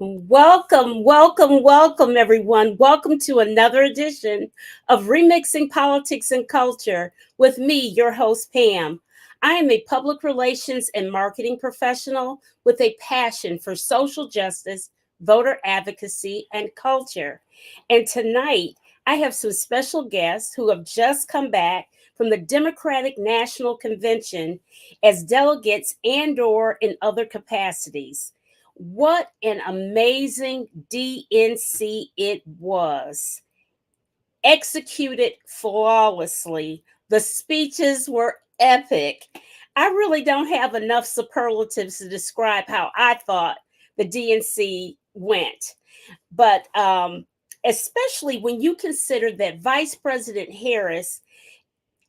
Welcome, everyone. Welcome to another edition of Remixing Politics and Culture with me, your host, Pam. I am a public relations and marketing professional with a passion for social justice, voter advocacy, and culture. And tonight, I have some special guests who have just come back from the Democratic National Convention as delegates and/or in other capacities. What an amazing DNC it was. Executed flawlessly. The speeches were epic. I really don't have enough superlatives to describe how I thought the DNC went. But especially when you consider that Vice President Harris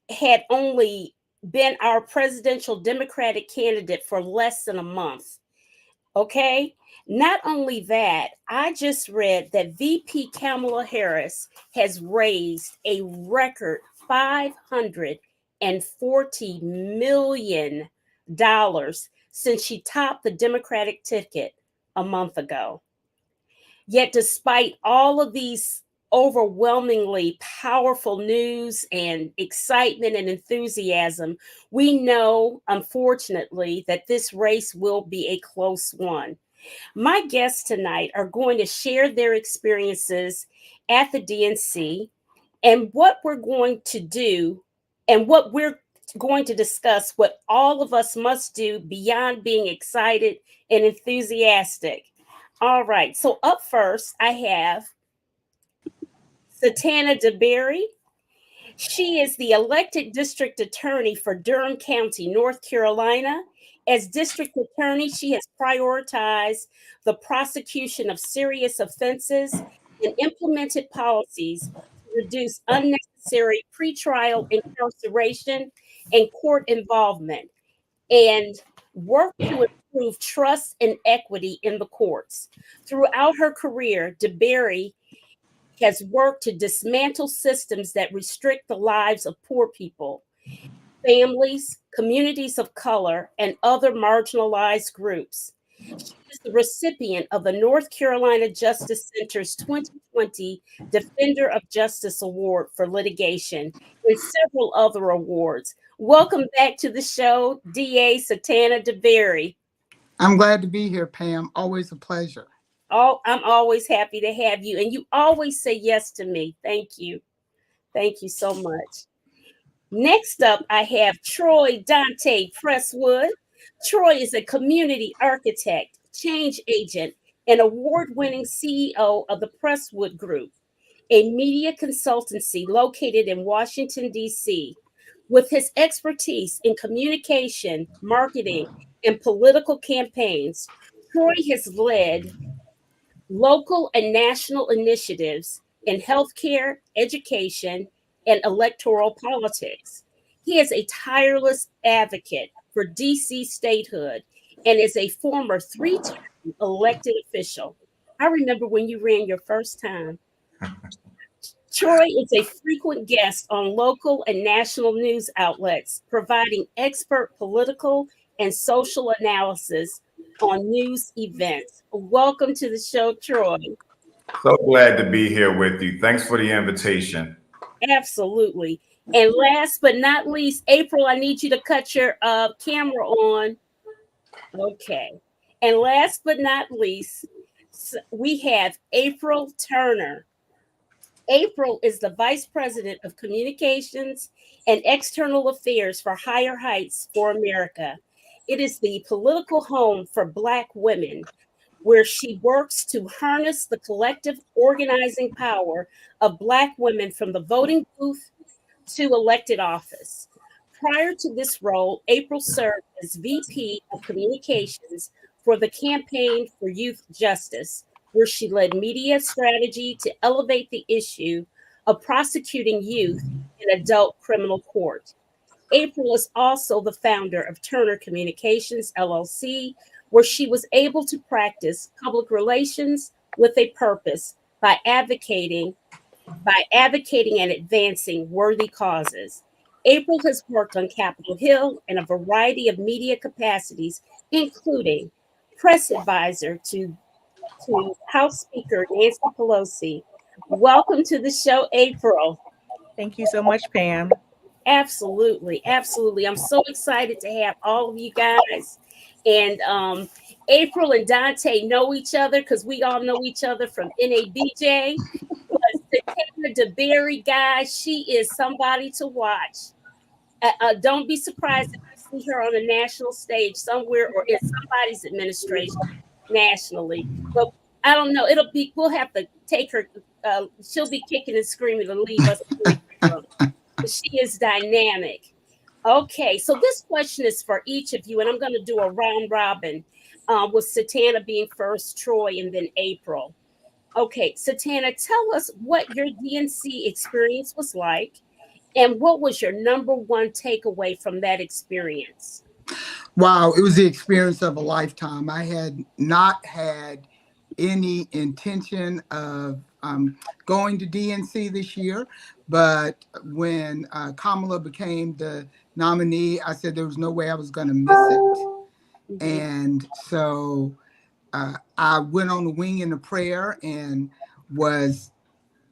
had only been our presidential Democratic candidate for less than a month. Okay. Not only that, I just read that VP Kamala Harris has raised a record $540 million since she topped the Democratic ticket a month ago. Yet, despite all of these overwhelmingly powerful news and excitement and enthusiasm, we know, unfortunately, that this race will be a close one. My guests tonight are going to share their experiences at the DNC and what we're going to do and what we're going to discuss, what all of us must do beyond being excited and enthusiastic. All right, so up first, I have Satana DeBerry. She is the elected district attorney for Durham County, North Carolina. As district attorney, she has prioritized the prosecution of serious offenses and implemented policies to reduce unnecessary pretrial incarceration and court involvement, and work to improve trust and equity in the courts. Throughout her career, DeBerry has worked to dismantle systems that restrict the lives of poor people, families, communities of color, and other marginalized groups. She is the recipient of the North Carolina Justice Center's 2020 Defender of Justice Award for litigation and several other awards. Welcome back to the show, DA Satana DeBerry. I'm glad to be here, Pam. Always a pleasure. Oh, I'm always happy to have you. And you always say yes to me. Thank you. Thank you so much. Next up, I have Troy Dante Presswood. Troy is a community architect, change agent, and award-winning CEO of the Prestwood Group, a media consultancy located in Washington, D.C. With his expertise in communication, marketing, and political campaigns, Troy has led local and national initiatives in healthcare, education, and electoral politics. He is a tireless advocate for DC statehood and is a former three-term elected official. I remember when you ran your first time. Troy is a frequent guest on local and national news outlets, providing expert political and social analysis on news events. Welcome to the show, Troy. So glad to be here with you. Thanks for the invitation. Absolutely. And last but not least, Aprill, I need you to cut your camera on. Okay. And last but not least, we have Aprill Turner. Aprill is the Vice President of Communications and External Affairs for Higher Heights for America. It is the political home for Black women, where she works to harness the collective organizing power of Black women from the voting booth to elected office. Prior to this role, Aprill served as VP of Communications for the Campaign for Youth Justice, where she led media strategy to elevate the issue of prosecuting youth in adult criminal court. Aprill is also the founder of Turner Communications, LLC, where she was able to practice public relations with a purpose by advocating and advancing worthy causes. Aprill has worked on Capitol Hill in a variety of media capacities, including press advisor to to House Speaker Nancy Pelosi. Welcome to the show, Aprill. Thank you so much, Pam. Absolutely, absolutely. I'm so excited to have all of you guys. And Aprill and Dante know each other because we all know each other from NABJ. But Satana DeBerry, guys, she is somebody to watch. Don't be surprised if you see her on a national stage somewhere or in somebody's administration nationally. But I don't know. We'll have to take her. She'll be kicking and screaming to leave us. She is dynamic. Okay, so this question is for each of you, and I'm going to do a round robin with Satana being first, Troy, and then Aprill. Okay, Satana, tell us what your DNC experience was like, and what was your number one takeaway from that experience? Wow, it was the experience of a lifetime. I had not had any intention of going to DNC this year, but when Kamala became the nominee, I said there was no way I was going to miss it. Mhm. And so I went on the wing in a prayer and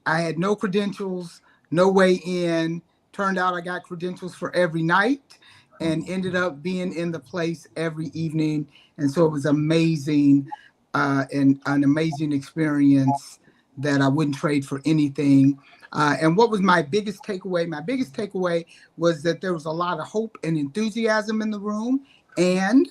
I had no credentials, no way in. Turned out I got credentials for every night and ended up being in the place every evening. And so it was amazing and an amazing experience that I wouldn't trade for anything. And what was my biggest takeaway? My biggest takeaway was that there was a lot of hope and enthusiasm in the room, and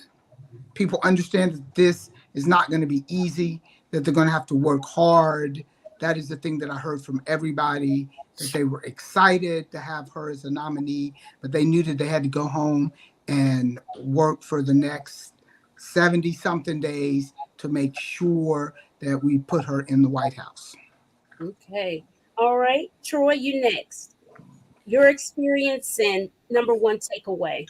people understand that this is not going to be easy, that they're going to have to work hard. That is the thing that I heard from everybody, that they were excited to have her as a nominee, but they knew that they had to go home and work for the next 70 something days to make sure that we put her in the White House. Okay. All right. Troy, you next. Your experience and number one takeaway.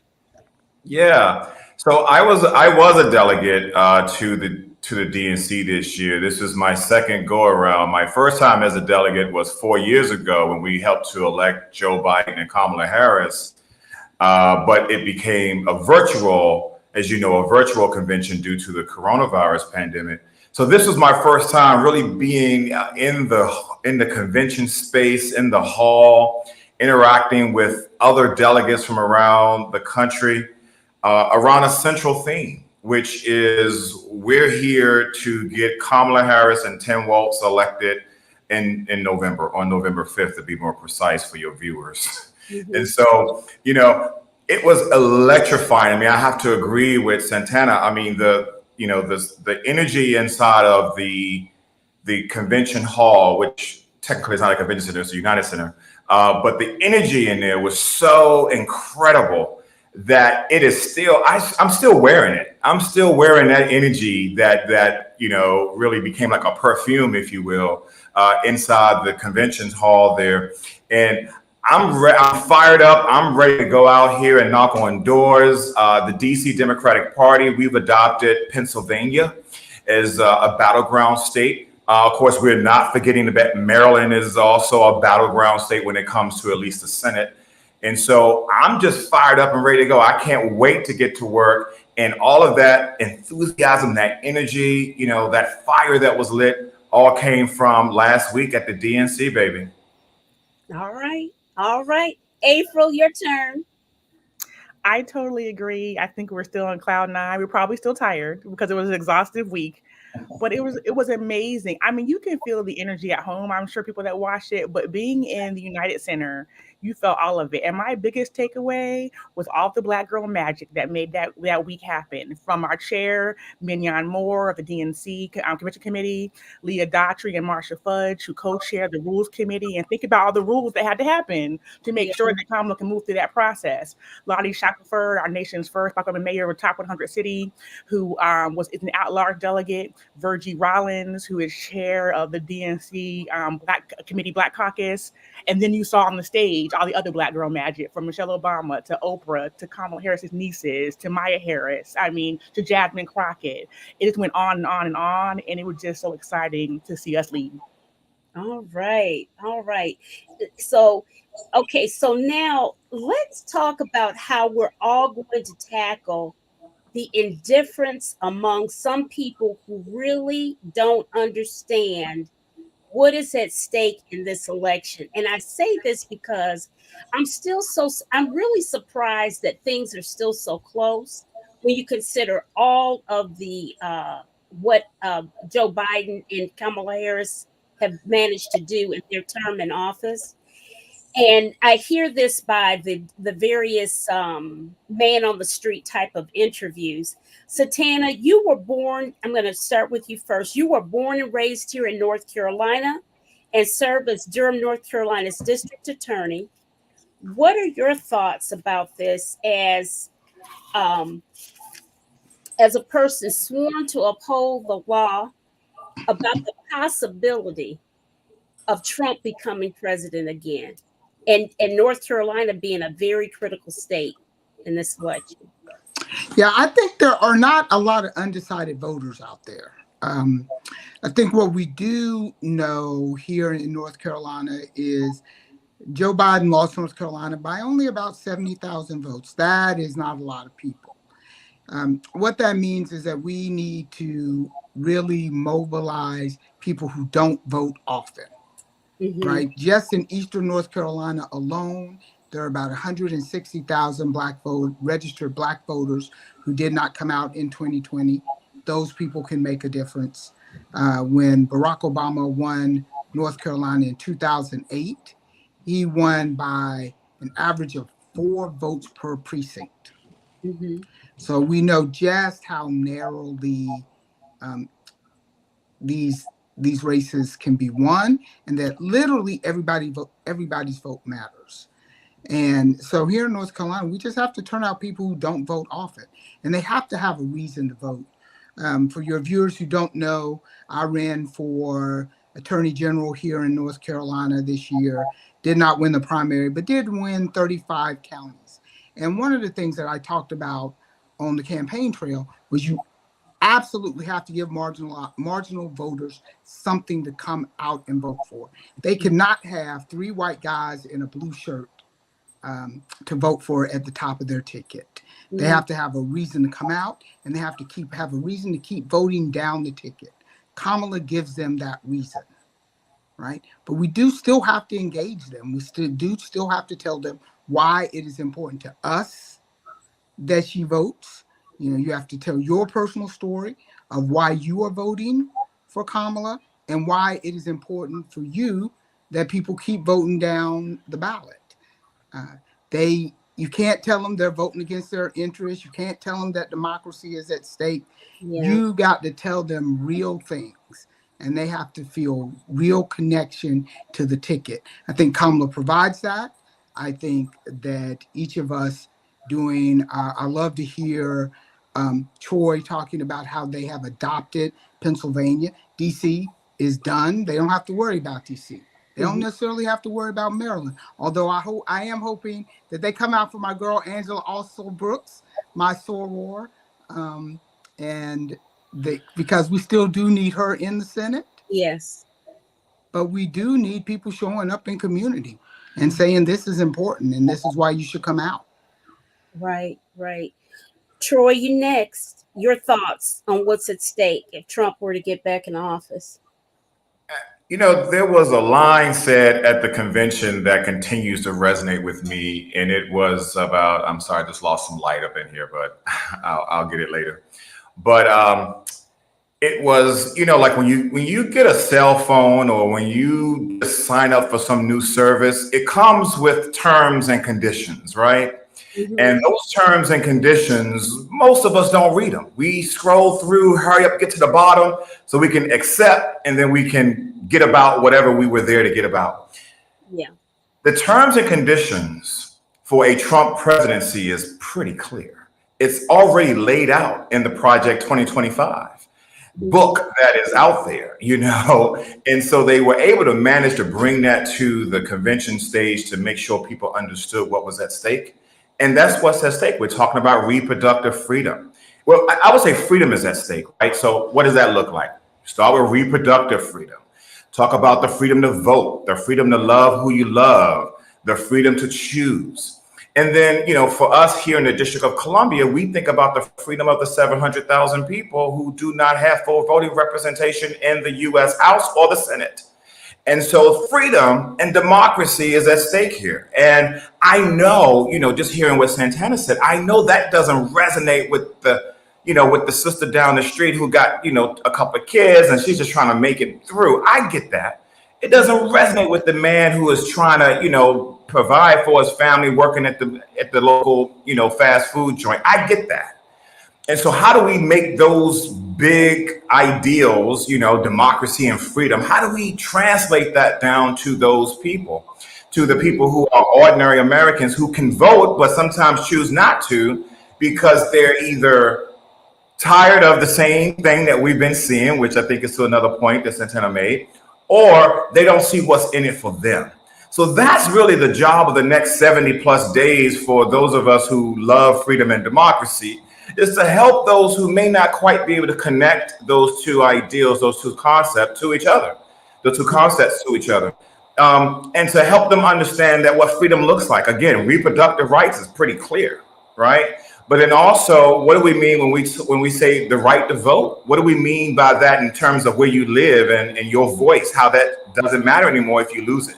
Yeah. So I was a delegate to the DNC this year. This is my second go around. My first time as a delegate was 4 years ago when we helped to elect Joe Biden and Kamala Harris. But it became a virtual convention due to the coronavirus pandemic. So this was my first time really being in the convention space, in the hall, interacting with other delegates from around the country around a central theme, which is we're here to get Kamala Harris and Tim Walz elected in November, on November 5th, to be more precise for your viewers. Mm-hmm. And so, it was electrifying. I mean, I have to agree with Satana. I mean, the energy inside of the convention hall, which technically is not a convention center, it's a United Center, but the energy in there was so incredible that it is still, I'm still wearing it. I'm still wearing that energy that really became like a perfume, if you will, inside the convention hall there. And I'm fired up. I'm ready to go out here and knock on doors. The DC Democratic Party, we've adopted Pennsylvania as a battleground state. Of course, we're not forgetting that Maryland is also a battleground state when it comes to at least the Senate. And so I'm just fired up and ready to go. I can't wait to get to work. And all of that enthusiasm, that energy, that fire that was lit all came from last week at the DNC, baby. All right. All right. Aprill, your turn. I totally agree. I think we're still on cloud nine. We're probably still tired because it was an exhaustive week. But it was amazing. I mean, you can feel the energy at home. I'm sure people that watched it, but being in the United Center, you felt all of it. And my biggest takeaway was all the Black girl magic that made that week happen. From our chair, Mignon Moore of the DNC Convention Committee, Leah Daughtry and Marsha Fudge, who co-chaired the Rules Committee, and think about all the rules that had to happen to make sure that Kamala can move through that process. Lottie Shackelford, our nation's first Black woman mayor of a top 100 city, who is an at-large delegate. Virgie Rollins, who is chair of the DNC Black Committee Black Caucus. And then you saw on the stage all the other Black girl magic, from Michelle Obama to Oprah to Kamala Harris's nieces to Maya Harris, to Jasmine Crockett. It just went on and on and on. And it was just so exciting to see us lead. All right. All right. So now let's talk about how we're all going to tackle the indifference among some people who really don't understand what is at stake in this election. And I say this because I'm really surprised that things are still so close when you consider all of the what Joe Biden and Kamala Harris have managed to do in their term in office. And I hear this by the various man on the street type of interviews. Satana, you were born, I'm going to start with you first. You were born and raised here in North Carolina and served as Durham, North Carolina's district attorney. What are your thoughts about this as a person sworn to uphold the law about the possibility of Trump becoming president again? And North Carolina being a very critical state in this election. Yeah, I think there are not a lot of undecided voters out there. I think what we do know here in North Carolina is Joe Biden lost North Carolina by only about 70,000 votes. That is not a lot of people. What that means is that we need to really mobilize people who don't vote often. Mm-hmm. Right. Just in Eastern North Carolina alone, there are about 160,000 registered Black voters who did not come out in 2020. Those people can make a difference. When Barack Obama won North Carolina in 2008, he won by an average of 4 votes per precinct. Mm-hmm. So we know just how narrowly these races can be won, and that literally everybody's vote matters. And so here in North Carolina, we just have to turn out people who don't vote often, and they have to have a reason to vote. For your viewers who don't know, I ran for Attorney General here in North Carolina this year, did not win the primary, but did win 35 counties. And one of the things that I talked about on the campaign trail was you absolutely have to give marginal voters something to come out and vote for. They cannot have 3 white guys in a blue shirt to vote for at the top of their ticket. Mm-hmm. They have to have a reason to come out, and they have to have a reason to keep voting down the ticket. Kamala gives them that reason, right? But we do still have to engage them. We still have to tell them why it is important to us that she votes. You know, you have to tell your personal story of why you are voting for Kamala and why it is important for you that people keep voting down the ballot. You can't tell them they're voting against their interests. You can't tell them that democracy is at stake. Yeah. You got to tell them real things, and they have to feel real connection to the ticket. I think Kamala provides that. I think that each of us I love to hear Troy talking about how they have adopted Pennsylvania. DC is done. They don't have to worry about DC. They don't necessarily have to worry about Maryland. Although I am hoping that they come out for my girl Angela Also Brooks, my soror, because we still do need her in the Senate. Yes. But we do need people showing up in community and saying this is important and this is why you should come out. Right. Troy, you next. Your thoughts on what's at stake if Trump were to get back in office? You know, there was a line said at the convention that continues to resonate with me, and it was about, I'm sorry, I just lost some light up in here, but I'll get it later. But it was, you know, like when you get a cell phone or when you sign up for some new service, it comes with terms and conditions, right? Mm-hmm. And those terms and conditions, most of us don't read them. We scroll through, hurry up, get to the bottom so we can accept, and then we can get about whatever we were there to get about. Yeah. The terms and conditions for a Trump presidency is pretty clear. It's already laid out in the Project 2025 book that is out there, you know, and so they were able to manage to bring that to the convention stage to make sure people understood what was at stake. And that's what's at stake. We're talking about reproductive freedom. Well, I would say freedom is at stake, right? So what does that look like? Start with reproductive freedom. Talk about the freedom to vote, the freedom to love who you love, the freedom to choose. And then, for us here in the District of Columbia, we think about the freedom of the 700,000 people who do not have full voting representation in the U.S. House or the Senate. And so freedom and democracy is at stake here. And I know, just hearing what Santana said, I know that doesn't resonate with the sister down the street who got, a couple of kids and she's just trying to make it through. I get that. It doesn't resonate with the man who is trying to, provide for his family, working at the local, fast food joint. I get that. And so how do we make those big ideals, democracy and freedom, how do we translate that down to those people, to the people who are ordinary Americans who can vote, but sometimes choose not to because they're either tired of the same thing that we've been seeing, which I think is to another point that Santana made, or they don't see what's in it for them. So that's really the job of the next 70 plus days for those of us who love freedom and democracy, is to help those who may not quite be able to connect those two ideals, those two concepts to each other, and to help them understand that what freedom looks like. Again, reproductive rights is pretty clear, right? But then also, what do we mean when we say the right to vote? What do we mean by that in terms of where you live and your voice, how that doesn't matter anymore if you lose it?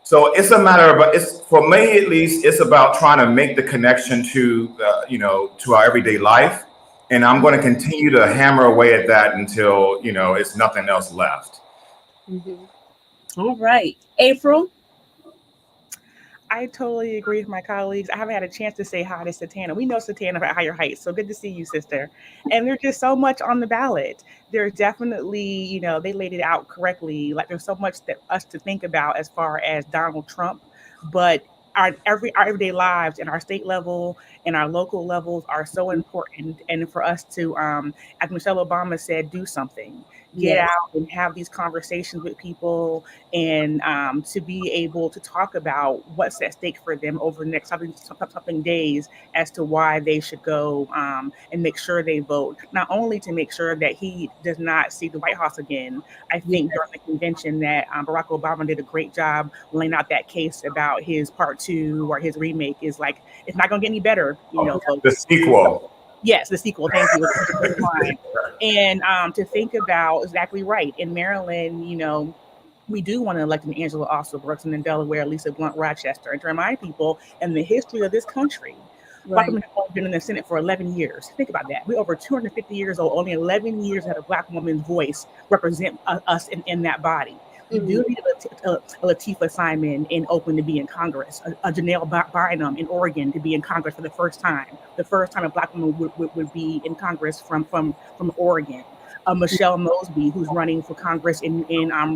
So it's a matter of, for me at least, it's about trying to make the connection to, to our everyday life. And I'm going to continue to hammer away at that until, it's nothing else left. Mm-hmm. All right. Aprill? I totally agree with my colleagues. I haven't had a chance to say hi to Satana. We know Satana at Higher Heights, so good to see you, sister. And there's just so much on the ballot. There's definitely, they laid it out correctly. Like there's so much that us to think about as far as Donald Trump, but our everyday lives and our state level and our local levels are so important. And for us to, as Michelle Obama said, do something. Get out and have these conversations with people and to be able to talk about what's at stake for them over the next something days as to why they should go and make sure they vote. Not only to make sure that he does not see the White House again. I think during the convention that Barack Obama did a great job laying out that case about his part 2 or his remake is like, it's not going to get any better. The sequel. Yes, the sequel. Thank you. And to think about exactly right. In Maryland, we do want to elect an Angela Ossobrooks, and in Delaware, Lisa Blunt Rochester. And to remind people, in the history of this country, Black women have only been in the Senate for 11 years. Think about that. We're over 250 years old. Only 11 years had a Black woman's voice represent us in that body. We do need a Latifah Simon in Oakland to be in Congress, a Janelle Bynum in Oregon to be in Congress for the first time a Black woman would be in Congress from Oregon, a Michelle Mosby who's running for Congress in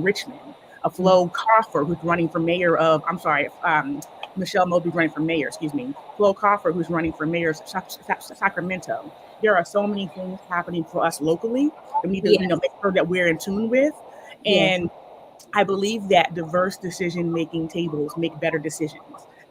Richmond, a Flo Coffer who's running for mayor of, Michelle Mosby running for mayor, Flo Coffer who's running for mayor of Sacramento. There are so many things happening for us locally that we need to make sure that we're in tune with. And I believe that diverse decision-making tables make better decisions.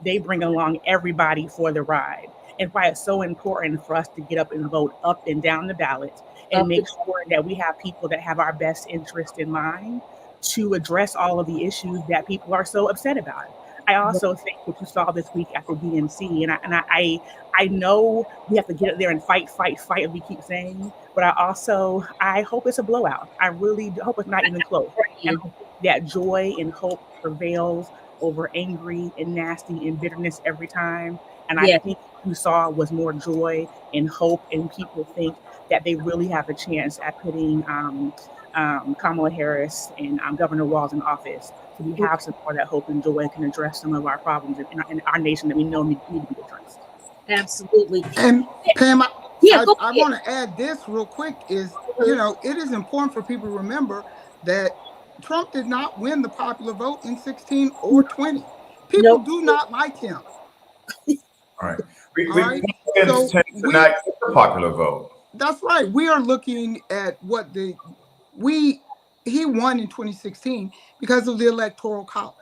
They bring along everybody for the ride. And why it's so important for us to get up and vote up and down the ballot and make sure that we have people that have our best interest in mind to address all of the issues that people are so upset about. I also think what you saw this week at the DNC, and I know we have to get up there and fight, as we keep saying, but I hope it's a blowout. I really hope it's not even close. And that joy and hope prevails over angry and nasty and bitterness every time. And I think what you saw was more joy and hope, and people think that they really have a chance at putting Kamala Harris and Governor Walz in office. So we have some more of that hope and joy and can address some of our problems in our nation that we know need to be addressed. Absolutely. And Pam, I want to add this real quick is, it is important for people to remember that Trump did not win the popular vote in 16 or 20. People do not like him. All right. We not get the popular vote. That's right. We are looking at what he won in 2016 because of the Electoral College.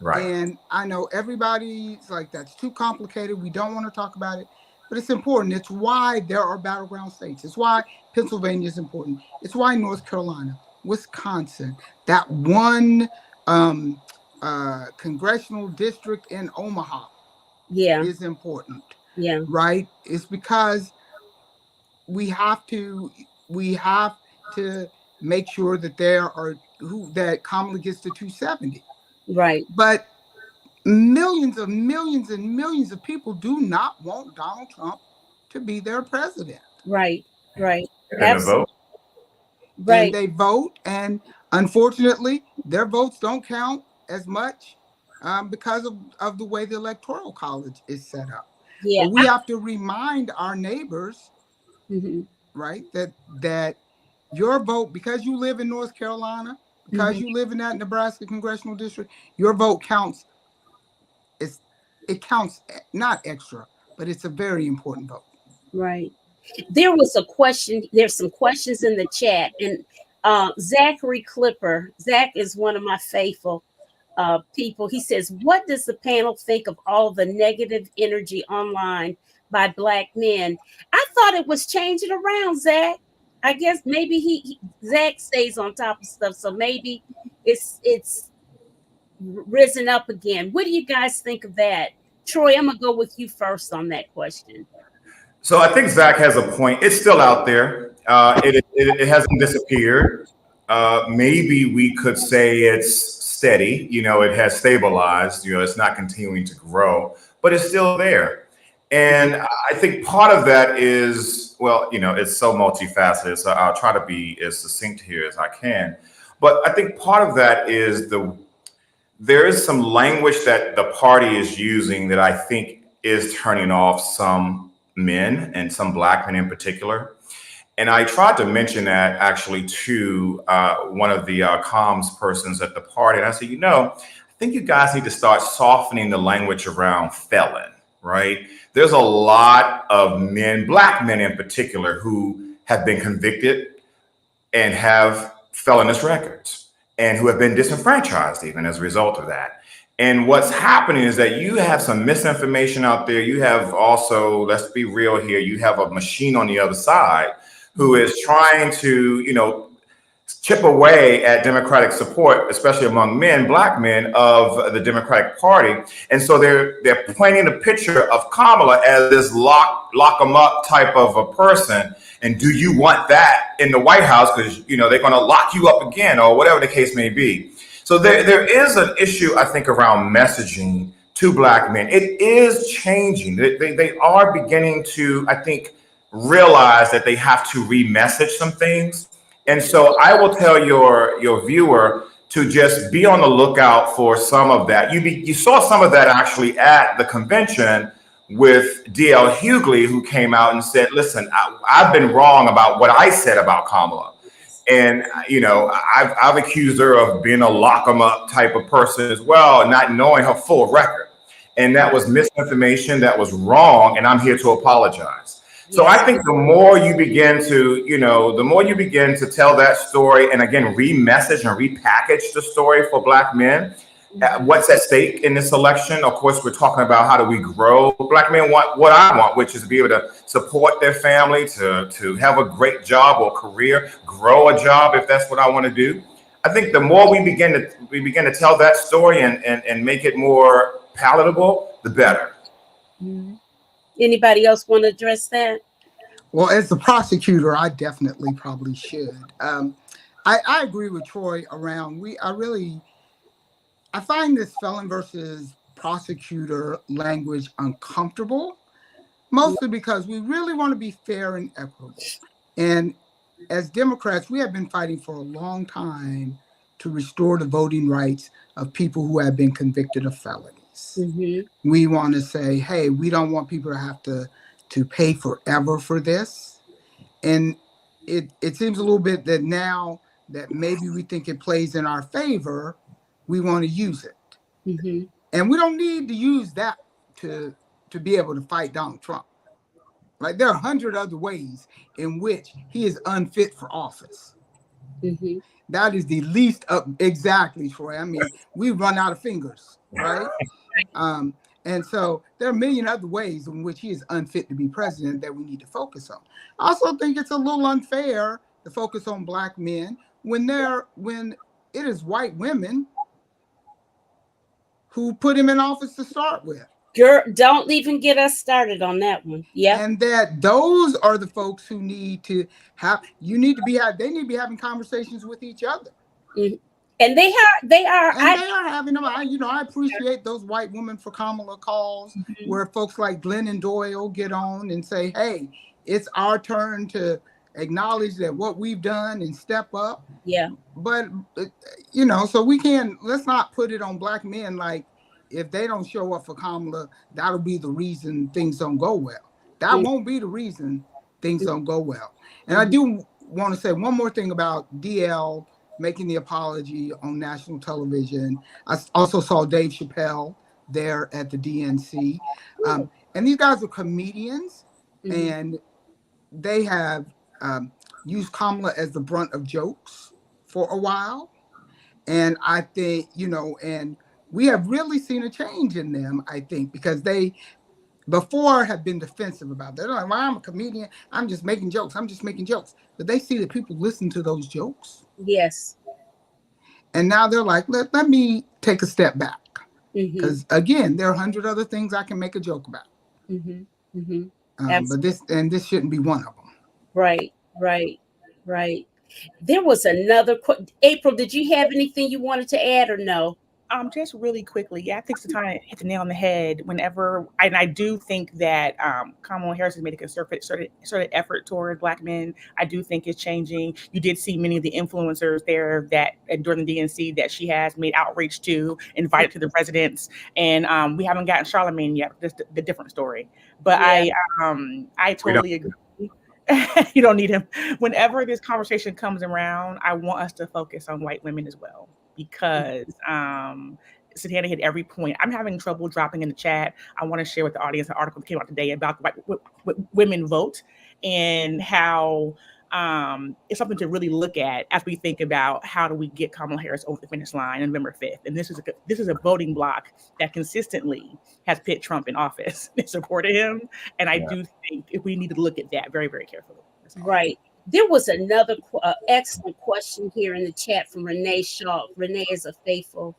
Right. And I know everybody's like, that's too complicated. We don't want to talk about it, but it's important. It's why there are battleground states. It's why Pennsylvania is important. It's why North Carolina, Wisconsin, that one congressional district in Omaha, Yeah. is important, Yeah. right? It's because we have to make sure that that Kamala gets to 270. Right. But millions and millions of people do not want Donald Trump to be their president. Right. Right. And the vote. Right. And they vote, and unfortunately, their votes don't count as much because of the way the Electoral College is set up. Yeah. But we have to remind our neighbors, Mm-hmm. right, that your vote, because you live in North Carolina, because Mm-hmm. you live in that Nebraska congressional district, your vote counts. It counts not extra, but it's a very important vote. Right. There was a question. There's some questions in the chat, and Zachary Clipper. Zach is one of my faithful people. He says, "What does the panel think of all the negative energy online by Black men?" I thought it was changing around, Zach. I guess maybe Zach stays on top of stuff, so maybe it's risen up again. What do you guys think of that? Troy, I'm gonna go with you first on that question. So I think Zach has a point. It's still out there. It hasn't disappeared. Maybe we could say it's steady. It has stabilized. It's not continuing to grow, but it's still there. And I think part of that is, well, it's so multifaceted. So I'll try to be as succinct here as I can. But I think part of that is there is some language that the party is using that I think is turning off some men, and some Black men in particular. And I tried to mention that actually to one of the comms persons at the party. And I said, I think you guys need to start softening the language around felon, right? There's a lot of men, Black men in particular, who have been convicted and have felonious records and who have been disenfranchised even as a result of that. And what's happening is that you have some misinformation out there. You have also, let's be real here, you have a machine on the other side who is trying to, chip away at Democratic support, especially among men, Black men of the Democratic Party. And so they're painting a picture of Kamala as this lock them up type of a person. And do you want that in the White House? Because, they're going to lock you up again, or whatever the case may be. So there is an issue, I think, around messaging to Black men. It is changing. They are beginning to, I think, realize that they have to re-message some things. And so I will tell your viewer to just be on the lookout for some of that. You saw some of that actually at the convention with D.L. Hughley, who came out and said, listen, I've been wrong about what I said about Kamala. And, I've accused her of being a lock 'em up type of person as well, not knowing her full record. And that was misinformation. That was wrong. And I'm here to apologize. So I think the more you begin to tell that story, and again, re-message and repackage the story for Black men, what's at stake in this election? Of course, we're talking about how do we grow. Black men want what I want, which is to be able to support their family, to have a great job or career, grow a job if that's what I want to do. I think the more we begin to tell that story and make it more palatable, the better. Mm-hmm. Anybody else want to address that? Well, as the prosecutor, I definitely probably should. I agree with Troy around. I find this felon versus prosecutor language uncomfortable, mostly because we really want to be fair and equitable. And as Democrats, we have been fighting for a long time to restore the voting rights of people who have been convicted of felonies. Mm-hmm. We want to say, hey, we don't want people to have to pay forever for this. And it seems a little bit that now that maybe we think it plays in our favor, we want to use it. Mm-hmm. And we don't need to use that to be able to fight Donald Trump. Right? There are 100 other ways in which he is unfit for office. Mm-hmm. That is the least exactly, Troy. I mean, we run out of fingers, right? And so there are a million other ways in which he is unfit to be president that we need to focus on. I also think it's a little unfair to focus on Black men when it is white women who put him in office to start with. Girl, don't even get us started on that one. Yeah. And that those are the folks who need to have, they need to be having conversations with each other. Mm-hmm. And they are having them. I appreciate those white women for Kamala calls where folks like Glenn and Doyle get on and say, hey, it's our turn to acknowledge that what we've done and step up. Yeah. But, so let's not put it on black men like if they don't show up for Kamala, that'll be the reason things don't go well. That won't be the reason things don't go well. And I do want to say one more thing about DL making the apology on national television. I also saw Dave Chappelle there at the DNC. And these guys are comedians, and they have used Kamala as the brunt of jokes for a while. And I think, and we have really seen a change in them, I think, because they before have been defensive about that. They're like, well, I'm a comedian. I'm just making jokes. But they see that people listen to those jokes. Yes. And now they're like, let me take a step back. Because again, there are 100 other things I can make a joke about. But this shouldn't be one of them. Right. There was another April, did you have anything you wanted to add or no? Just really quickly, yeah, I think Satana hit the nail on the head. And I do think that Kamala Harris has made a concerted effort toward Black men. I do think it's changing. You did see many of the influencers there that during the DNC that she has made outreach to, invited to the residents, and we haven't gotten Charlemagne yet. That's the different story. But yeah. I totally agree. You don't need him. Whenever this conversation comes around, I want us to focus on white women as well. Because Satana hit every point. I'm having trouble dropping in the chat. I want to share with the audience an article that came out today about women vote and how it's something to really look at as we think about how do we get Kamala Harris over the finish line on November 5th. And this is a voting bloc that consistently has put Trump in office and supported him. And I do think we need to look at that very, very carefully. Right. There was another excellent question here in the chat from Renee Shaw. Renee is a faithful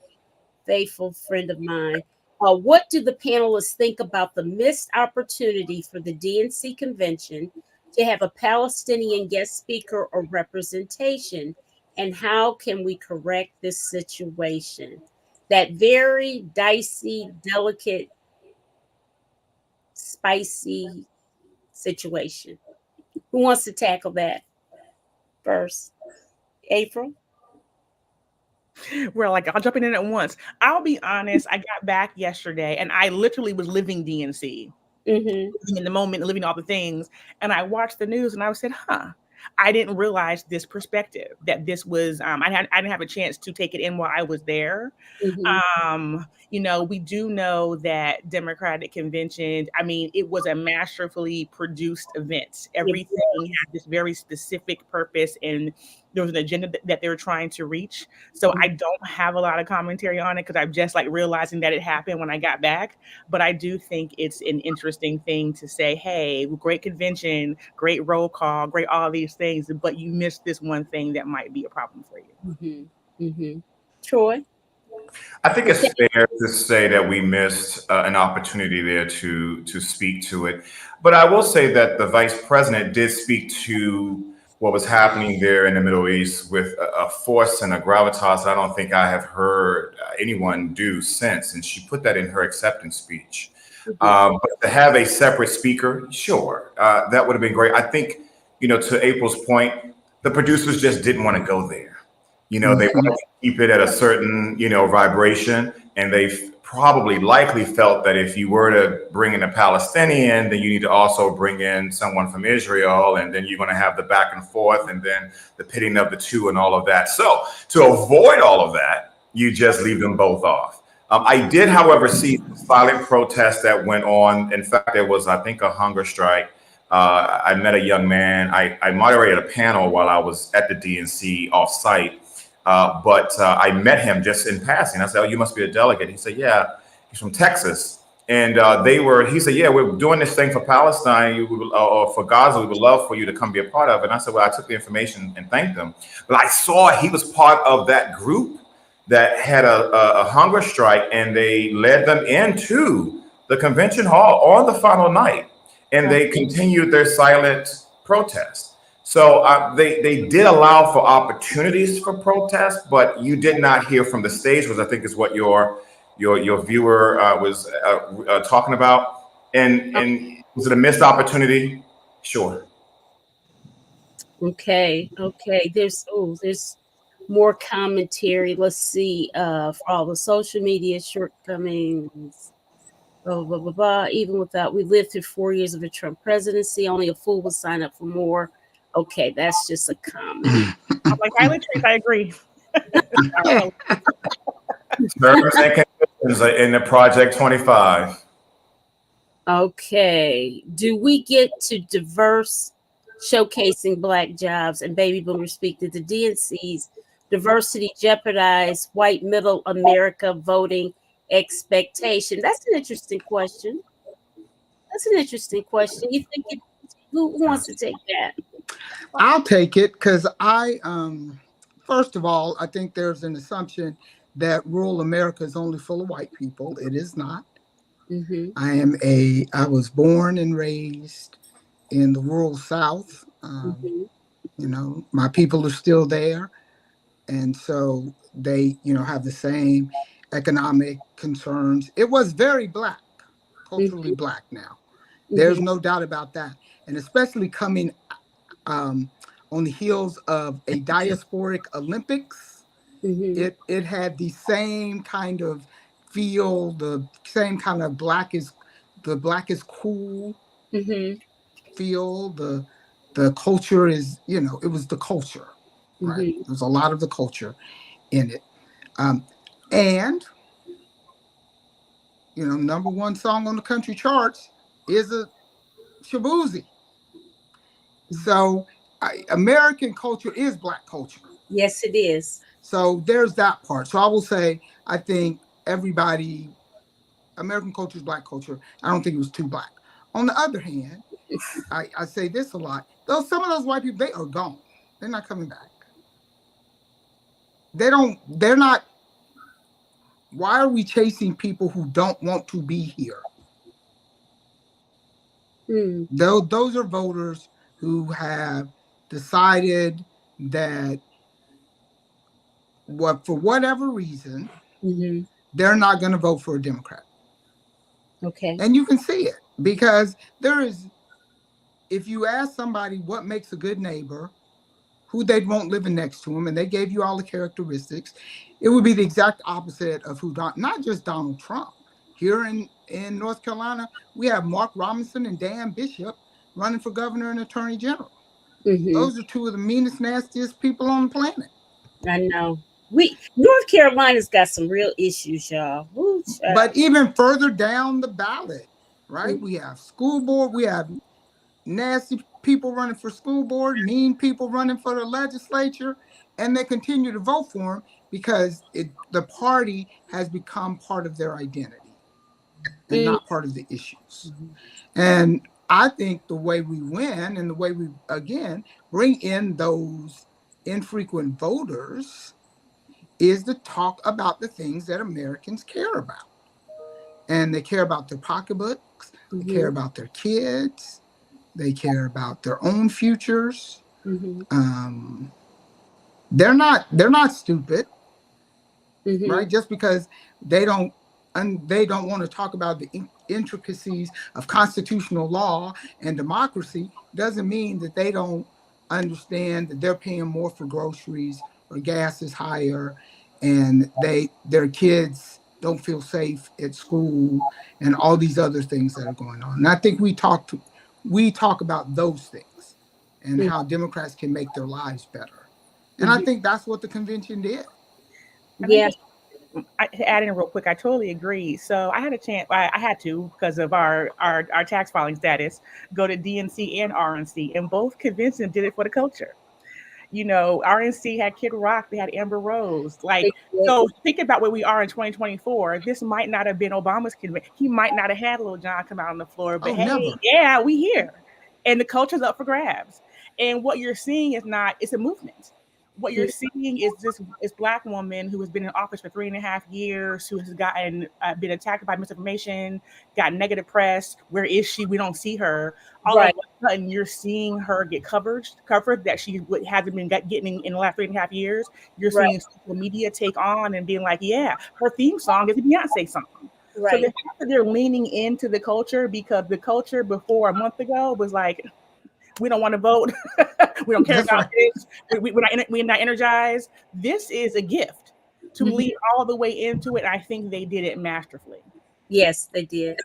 friend of mine. What do the panelists think about the missed opportunity for the DNC convention to have a Palestinian guest speaker or representation? And how can we correct this situation? That very dicey, delicate, spicy situation. Who wants to tackle that first? April? We're like, I'll jump in at once. I'll be honest. I got back yesterday and I literally was living DNC, living in the moment, living all the things. And I watched the news and I said, I didn't realize this perspective, that this was, I didn't have a chance to take it in while I was there. We do know that Democratic convention, it was a masterfully produced event. Everything had this very specific purpose and there was an agenda that they were trying to reach. So I don't have a lot of commentary on it because I'm just realizing that it happened when I got back. But I do think it's an interesting thing to say, hey, great convention, great roll call, great all these things, but you missed this one thing that might be a problem for you. Troy? I think it's fair to say that we missed an opportunity there to speak to it. But I will say that the vice president did speak to what was happening there in the Middle East with a force and a gravitas I don't think I have heard anyone do since. And she put that in her acceptance speech. But to have a separate speaker, sure, that would have been great. I think, to April's point, the producers just didn't want to go there. They wanted to keep it at a certain, vibration. And they likely felt that if you were to bring in a Palestinian, then you need to also bring in someone from Israel. And then you're going to have the back and forth and then the pitting of the two and all of that. So to avoid all of that, you just leave them both off. I did, however, see violent protests that went on. In fact, there was, I think, a hunger strike. I met a young man. I moderated a panel while I was at the DNC off-site. But I met him just in passing. I said, "Oh, you must be a delegate." He said, "Yeah, he's from Texas." And he said, "Yeah, we're doing this thing for Palestine or for Gaza. We would love for you to come be a part of it." And I said, "Well, I took the information and thanked them." But I saw he was part of that group that had a hunger strike, and they led them into the convention hall on the final night, and they continued their silent protest. So they did allow for opportunities for protest, but you did not hear from the stage, which I think is what your viewer was talking about. And was it a missed opportunity? Sure. Okay. There's more commentary. Let's see. For all the social media shortcomings. Blah, blah, blah, blah. Even without, we lived through 4 years of a Trump presidency. Only a fool would sign up for more. Okay, that's just a comment. I'm like, Highland Trees, I agree. Terms and conditions in the Project 25. Okay. Do we get to diverse showcasing Black jobs and baby boomers speak? Did the DNC's diversity jeopardize white middle America voting expectation? That's an interesting question. You think who wants to take that? I'll take it because first of all, I think there's an assumption that rural America is only full of white people. It is not. I was born and raised in the rural South. You know, my people are still there. And so they, have the same economic concerns. It was very Black, culturally Black now. There's no doubt about that. And especially coming on the heels of a diasporic Olympics, it had the same kind of feel, the same kind of black is cool feel. The culture is, it was the culture, right? There's a lot of the culture in it. And, number one song on the country charts is a Shabuzi. So American culture is Black culture. Yes, it is. So there's that part. So I will say, I think American culture is Black culture. I don't think it was too Black. On the other hand, I say this a lot. Some of those white people, they are gone. They're not coming back. They're not. Why are we chasing people who don't want to be here? Those are voters who have decided that for whatever reason, they're not going to vote for a Democrat. Okay. And you can see it because if you ask somebody what makes a good neighbor, who they'd want living next to them, and they gave you all the characteristics, it would be the exact opposite of not just Donald Trump. Here in North Carolina, we have Mark Robinson and Dan Bishop running for governor and attorney general. Those are two of the meanest, nastiest people on the planet. I know. North Carolina's got some real issues, y'all. Woo, but even further down the ballot, right? We have school board, we have nasty people running for school board, mean people running for the legislature, and they continue to vote for him because the party has become part of their identity and not part of the issues. And I think the way we win and the way we, again, bring in those infrequent voters is to talk about the things that Americans care about. And they care about their pocketbooks, they care about their kids, they care about their own futures. They're not stupid, right? Just because they don't want to talk about the intricacies of constitutional law and democracy doesn't mean that they don't understand that they're paying more for groceries or gas is higher and their kids don't feel safe at school and all these other things that are going on. And I think we talk about those things and how Democrats can make their lives better. And I think that's what the convention did. Yes. To add in real quick, I totally agree. So I had a chance, I had to, because of our tax filing status, go to DNC and RNC, and both conventions did it for the culture. RNC had Kid Rock, they had Amber Rose. So think about where we are in 2024. This might not have been Obama's convention. He might not have had Lil Jon come out on the floor, but yeah, we here. And the culture's up for grabs. And what you're seeing it's a movement. what you're seeing is this Black woman who has been in office for 3.5 years, who has gotten been attacked by misinformation, got negative press. Where is she? We don't see her. All of a sudden, you're seeing her get covered that she hasn't been getting in the last 3.5 years. You're seeing social media take on and being like, yeah, her theme song is a Beyonce song. So the fact that they're leaning into the culture, because the culture before a month ago was like, we don't want to vote. We don't care about this. We're not energized. This is a gift to lead all the way into it. I think they did it masterfully. Yes, they did.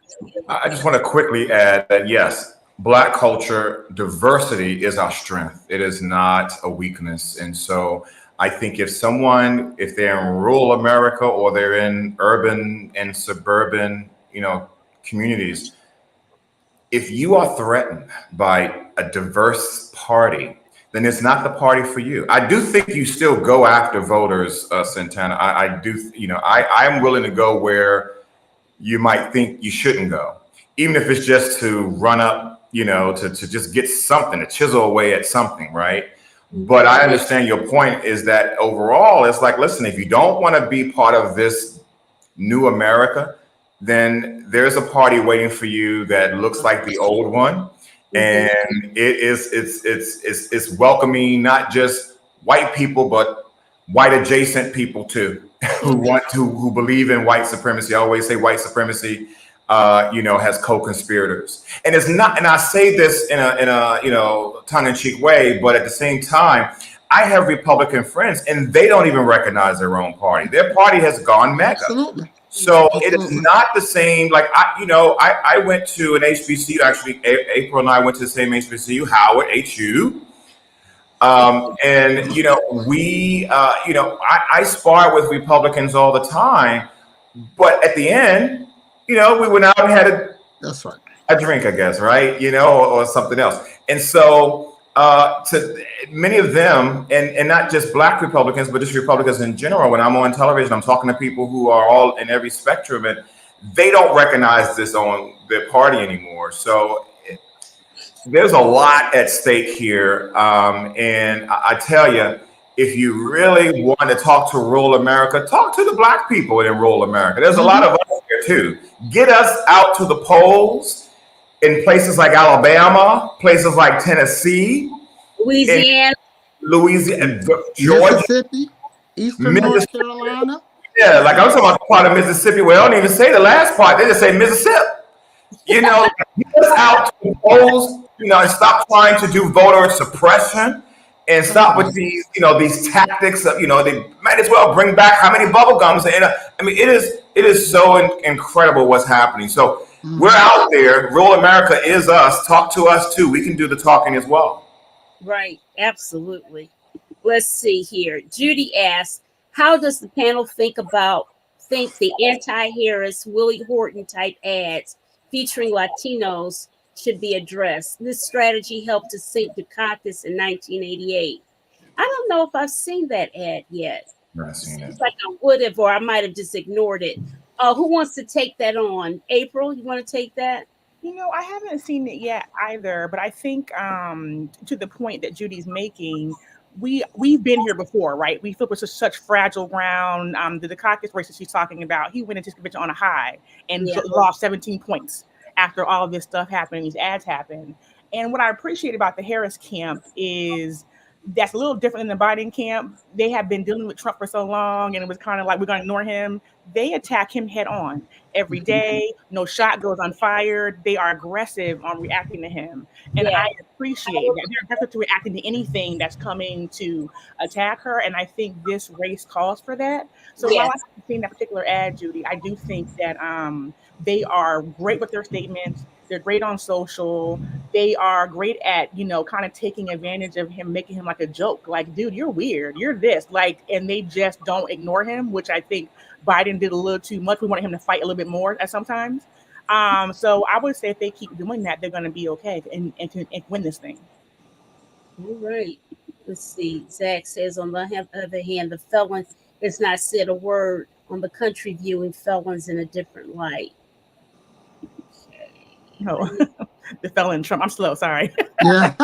I just want to quickly add that, yes, Black culture diversity is our strength. It is not a weakness. And so I think if they're in rural America or they're in urban and suburban, communities, if you are threatened by a diverse party, then it's not the party for you. I do think you still go after voters, Santana. I do, I'm willing to go where you might think you shouldn't go, even if it's just to run up, to just get something, to chisel away at something, right? But I understand your point is that overall, it's like, listen, if you don't want to be part of this new America, then there's a party waiting for you that looks like the old one, and it's welcoming not just white people but white adjacent people too, who believe in white supremacy. I always say white supremacy, has co-conspirators, and it's not. And I say this in a tongue-in-cheek way, but at the same time, I have Republican friends, and they don't even recognize their own party. Their party has gone mega. Absolutely. So it is not the same. Like I went to an HBCU. Actually, Aprill and I went to the same HBCU, Howard HU. And I spar with Republicans all the time, but at the end, we went out and had a drink, I guess, right? Or something else. And so to many of them, and not just Black Republicans, but just Republicans in general, when I'm on television, I'm talking to people who are all in every spectrum, and they don't recognize this on their party anymore. So there's a lot at stake here. And I tell you, if you really want to talk to rural America, talk to the Black people in rural America. There's a lot of us here too. Get us out to the polls in places like Alabama, places like Tennessee, Louisiana, Georgia, Mississippi, Eastern North Carolina. Yeah, like I'm talking about the part of Mississippi where they don't even say the last part; they just say Mississippi. Get us out to the polls, and stop trying to do voter suppression, and stop with these, these tactics of, they might as well bring back how many bubble gums. And it is so incredible what's happening. So we're out there. Rural America is us. Talk to us too. We can do the talking as well. Right. Absolutely. Let's see here. Judy asks, how does the panel think the anti-Harris, Willie Horton type ads featuring Latinos should be addressed? This strategy helped to sink Dukakis in 1988. I don't know if I've seen that ad yet. It's like I would have, or I might have just ignored it. Who wants to take that on? Aprill, you want to take that? I haven't seen it yet either, but I think to the point that Judy's making, we've been here before, right? We feel it's such fragile ground. The Dukakis race that she's talking about, he went into his convention on a high and lost 17 points after all of this stuff happened, these ads happened. And what I appreciate about the Harris camp is that's a little different than the Biden camp. They have been dealing with Trump for so long, and it was kind of like, we're going to ignore him. They attack him head on every day. No shot goes unfired. They are aggressive on reacting to him. And I appreciate that. They're aggressive to reacting to anything that's coming to attack her. And I think this race calls for that. So while I haven't seen that particular ad, Judy, I do think that they are great with their statements. They're great on social. They are great at, kind of taking advantage of him, making him like a joke. Like, dude, you're weird. You're this. And they just don't ignore him, which I think Biden did a little too much. We wanted him to fight a little bit more at sometimes. So I would say if they keep doing that, they're going to be okay and win this thing. All right. Let's see. Zach says, on the other hand, the felon has not said a word on the country viewing felons in a different light. No. the felon Trump. I'm slow, sorry. Yeah.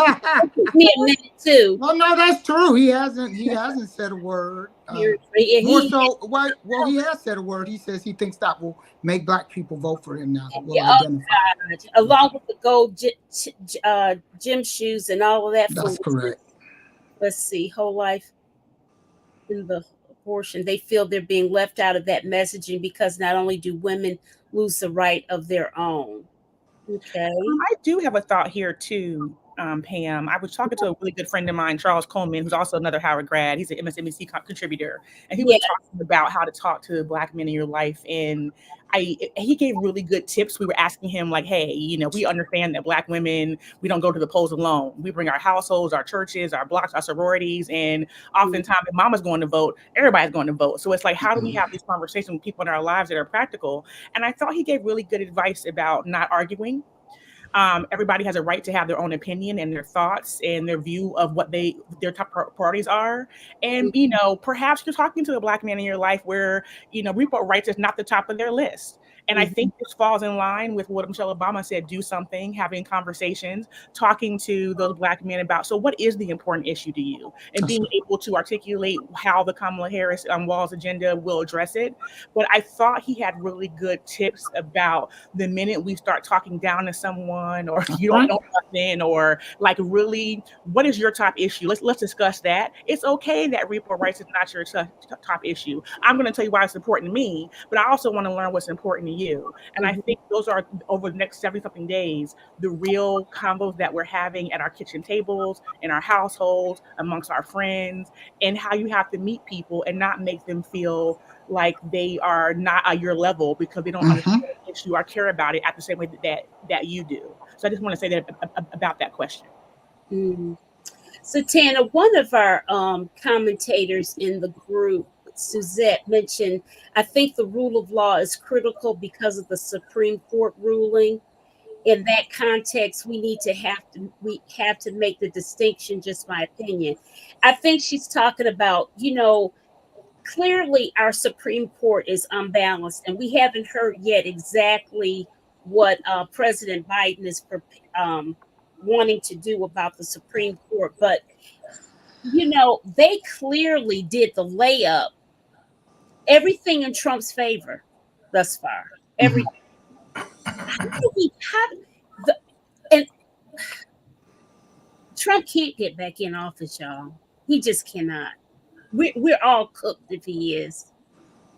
Me a minute too. Well, no, that's true. He hasn't said a word. More so, well, he has said a word. He says he thinks that will make Black people vote for him now. That will identify. Along with the gold gym shoes and all of that. That's correct. Let's see, whole life in the abortion. They feel they're being left out of that messaging because not only do women lose the right of their own. Okay. I do have a thought here too, Pam. I was talking to a really good friend of mine, Charles Coleman, who's also another Howard grad. He's an MSNBC contributor, and he was talking about how to talk to Black men in your life. And he gave really good tips. We were asking him like, hey, you know, we understand that Black women, we don't go to the polls alone. We bring our households, our churches, our blocks, our sororities, and oftentimes if mama's going to vote, everybody's going to vote. So it's like, how do we have these conversations with people in our lives that are practical? And I thought he gave really good advice about not arguing. Everybody has a right to have their own opinion and their thoughts and their view of what their top priorities are. And, you know, perhaps you're talking to a Black man in your life where, you know, report rights is not the top of their list. And I think this falls in line with what Michelle Obama said, do something, having conversations, talking to those Black men about, so what is the important issue to you? And being able to articulate how the Kamala Harris Walz agenda will address it. But I thought he had really good tips about the minute we start talking down to someone, or you don't know nothing, or like really, what is your top issue? Let's discuss that. It's okay that report rights is not your top issue. I'm going to tell you why it's important to me, but I also want to learn what's important to you. And I think those are, over the next 70-something days, the real combos that we're having at our kitchen tables, in our households, amongst our friends, and how you have to meet people and not make them feel like they are not at your level because they don't understand the issue or care about it at the same way that you do. So I just want to say that about that question. So Tana, one of our commentators in the group, Suzette, mentioned, I think the rule of law is critical because of the Supreme Court ruling. In that context, we have to make the distinction, just my opinion. I think she's talking about, you know, clearly our Supreme Court is unbalanced, and we haven't heard yet exactly what President Biden is wanting to do about the Supreme Court. But, you know, they clearly did the layup. Everything in Trump's favor thus far. Everything. And Trump can't get back in office, y'all. He just cannot. We're all cooked if he is.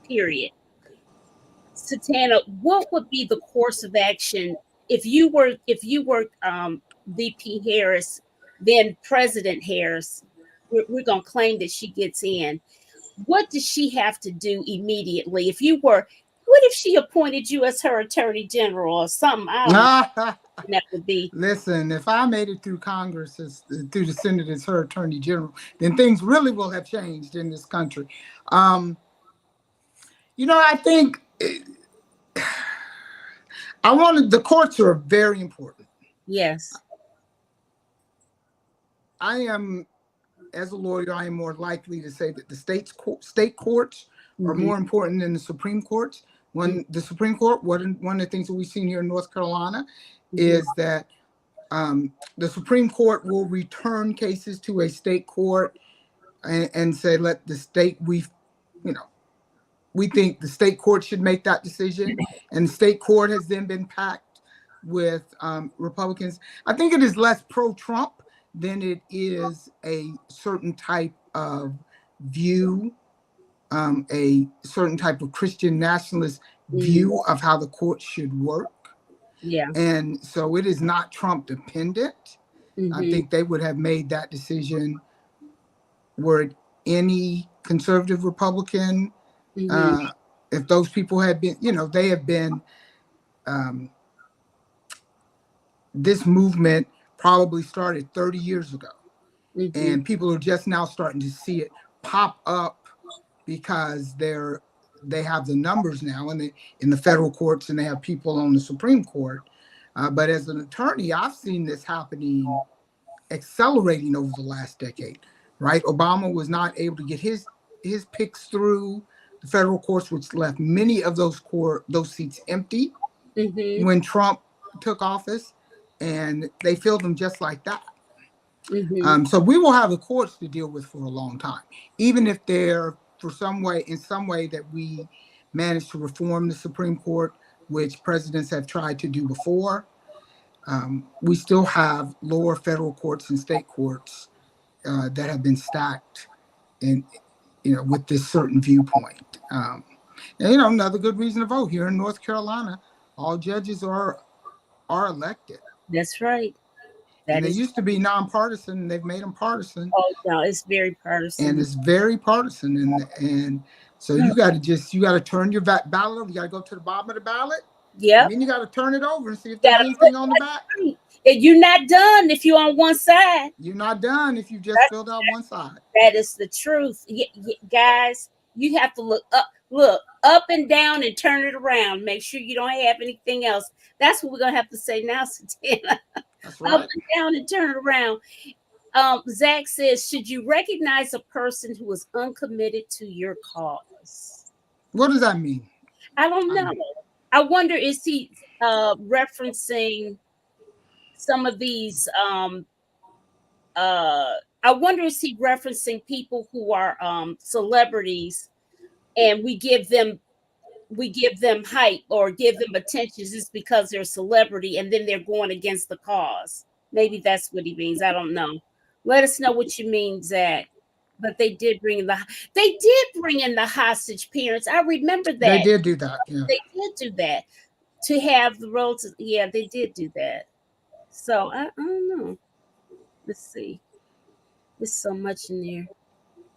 Period. Satana, what would be the course of action if you were VP Harris, then President Harris? We're gonna claim that she gets in. What does she have to do immediately? What if she appointed you as her attorney general or something? I don't know. That would be. Listen, if I made it through Congress, through the Senate as her attorney general, then things really will have changed in this country. You know, I think the courts are very important. Yes. As a lawyer, I am more likely to say that the state courts are more important than the Supreme Courts. The Supreme Court, one of the things that we've seen here in North Carolina is that the Supreme Court will return cases to a state court and say, let the state, we think the state court should make that decision. And the state court has then been packed with Republicans. I think it is less pro-Trump than it is a certain type of view, a certain type of Christian nationalist view of how the court should work. Yeah. And so it is not Trump dependent. I think they would have made that decision were it any conservative Republican. If those people had been, they have been, this movement probably started 30 years ago. And people are just now starting to see it pop up because they have the numbers now in the federal courts, and they have people on the Supreme Court. But as an attorney, I've seen this happening, accelerating over the last decade, right? Obama was not able to get his picks through the federal courts, which left many of those seats empty when Trump took office. and they filled them just like that. Mhm. So we will have the courts to deal with for a long time, even if they're in some way that we manage to reform the Supreme Court, which presidents have tried to do before. We still have lower federal courts and state courts that have been stacked in, with this certain viewpoint. And, another good reason to vote here in North Carolina, all judges are elected. That's right. And they used to be nonpartisan, and they've made them partisan. Oh no, it's very partisan. And it's very partisan, and so you got to turn your ballot over. You got to go to the bottom of the ballot. Yeah. And then you got to turn it over and see if there's anything on the back. And you're not done if you're on one side. You're not done if you just filled out one side. That is the truth, guys. You have to look up and down and turn it around. Make sure you don't have anything else. That's what we're gonna have to say now, Satana. That's right. Up and down and turn it around. Zach says, should you recognize a person who is uncommitted to your cause? What does that mean? I don't know. I wonder, is he referencing some of these? I wonder, is he referencing people who are celebrities, and we give them hype or give them attention just because they're a celebrity, and then they're going against the cause? Maybe that's what he means. I don't know. Let us know what you mean, Zach. But they did bring in the hostage parents. I remember that. They did do that. Yeah. They did do that to have the roles. Yeah, they did do that. So I don't know. Let's see. There's so much in there.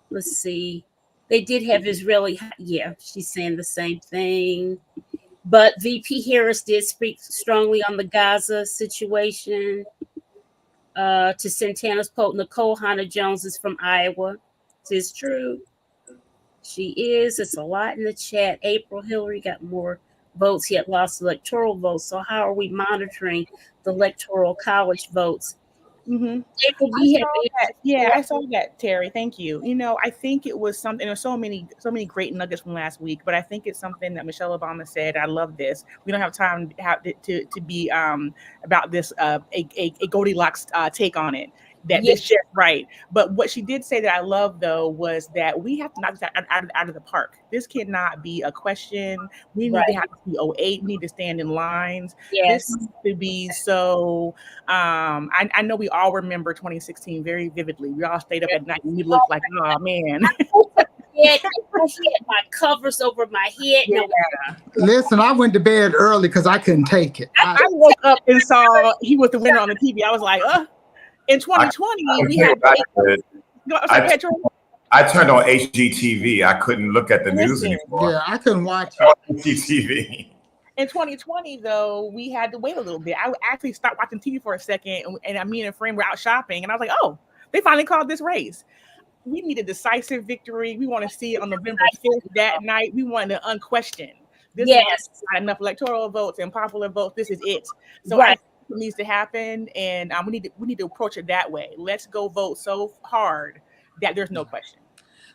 Let's see. They did have Israeli. Yeah, she's saying the same thing. But VP Harris did speak strongly on the Gaza situation. To Santana's quote, Nicole Hannah-Jones is from Iowa. It's true. She is. It's a lot in the chat. April Hillary got more votes. He had lost electoral votes. So how are we monitoring the electoral college votes? Mm-hmm. April, I saw that, Terry. Thank you. I think it was something. There's so many great nuggets from last week, but I think it's something that Michelle Obama said. I love this. We don't have time to be about this a Goldilocks take on it. That this shit right. But what she did say that I love though was that we have to knock this out of the park. This cannot be a question. We need to have to be 08. We need to stand in lines. Yes. This needs to be so. I know we all remember 2016 very vividly. We all stayed up at night and we looked like, oh man. I had my covers over my head. Yeah. Listen, I went to bed early because I couldn't take it. I woke up and saw he was the winner on the TV. I was like, in 2020, we had. I turned on HGTV. I couldn't look at the news anymore. Yeah, I couldn't watch HGTV. In 2020, though, we had to wait a little bit. I actually stopped watching TV for a second, and me and a friend were out shopping, and I was like, oh, they finally called this race. We need a decisive victory. We want to see it on November 5th that night. We want to unquestioned. This is not enough electoral votes and popular votes. This is it. So I think it needs to happen, and we need to approach it that way. Let's go vote so hard that there's no question.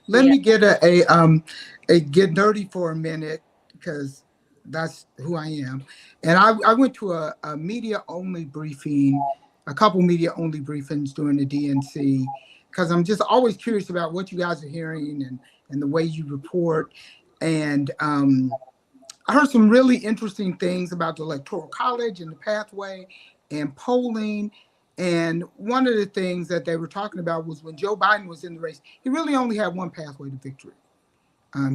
Let me get a get nerdy for a minute because that's who I am. And I went to a media only briefing, a couple media only briefings during the DNC because I'm just always curious about what you guys are hearing and the way you report. And I heard some really interesting things about the Electoral College and the pathway and polling. And one of the things that they were talking about was when Joe Biden was in the race, he really only had one pathway to victory.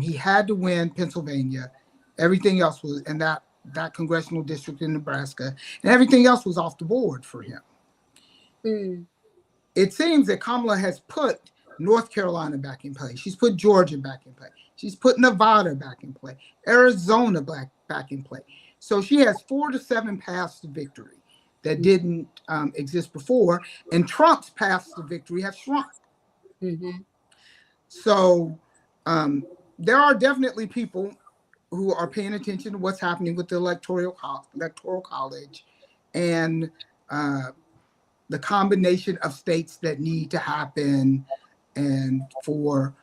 He had to win Pennsylvania. Everything else was in that congressional district in Nebraska, and everything else was off the board for him. It seems that Kamala has put North Carolina back in play. She's put Georgia back in play. She's put Nevada back in play. Arizona back in play. So she has 4 to 7 paths to victory that didn't exist before, and Trump's paths to victory have shrunk. So there are definitely people who are paying attention to what's happening with the Electoral College and the combination of states that need to happen and for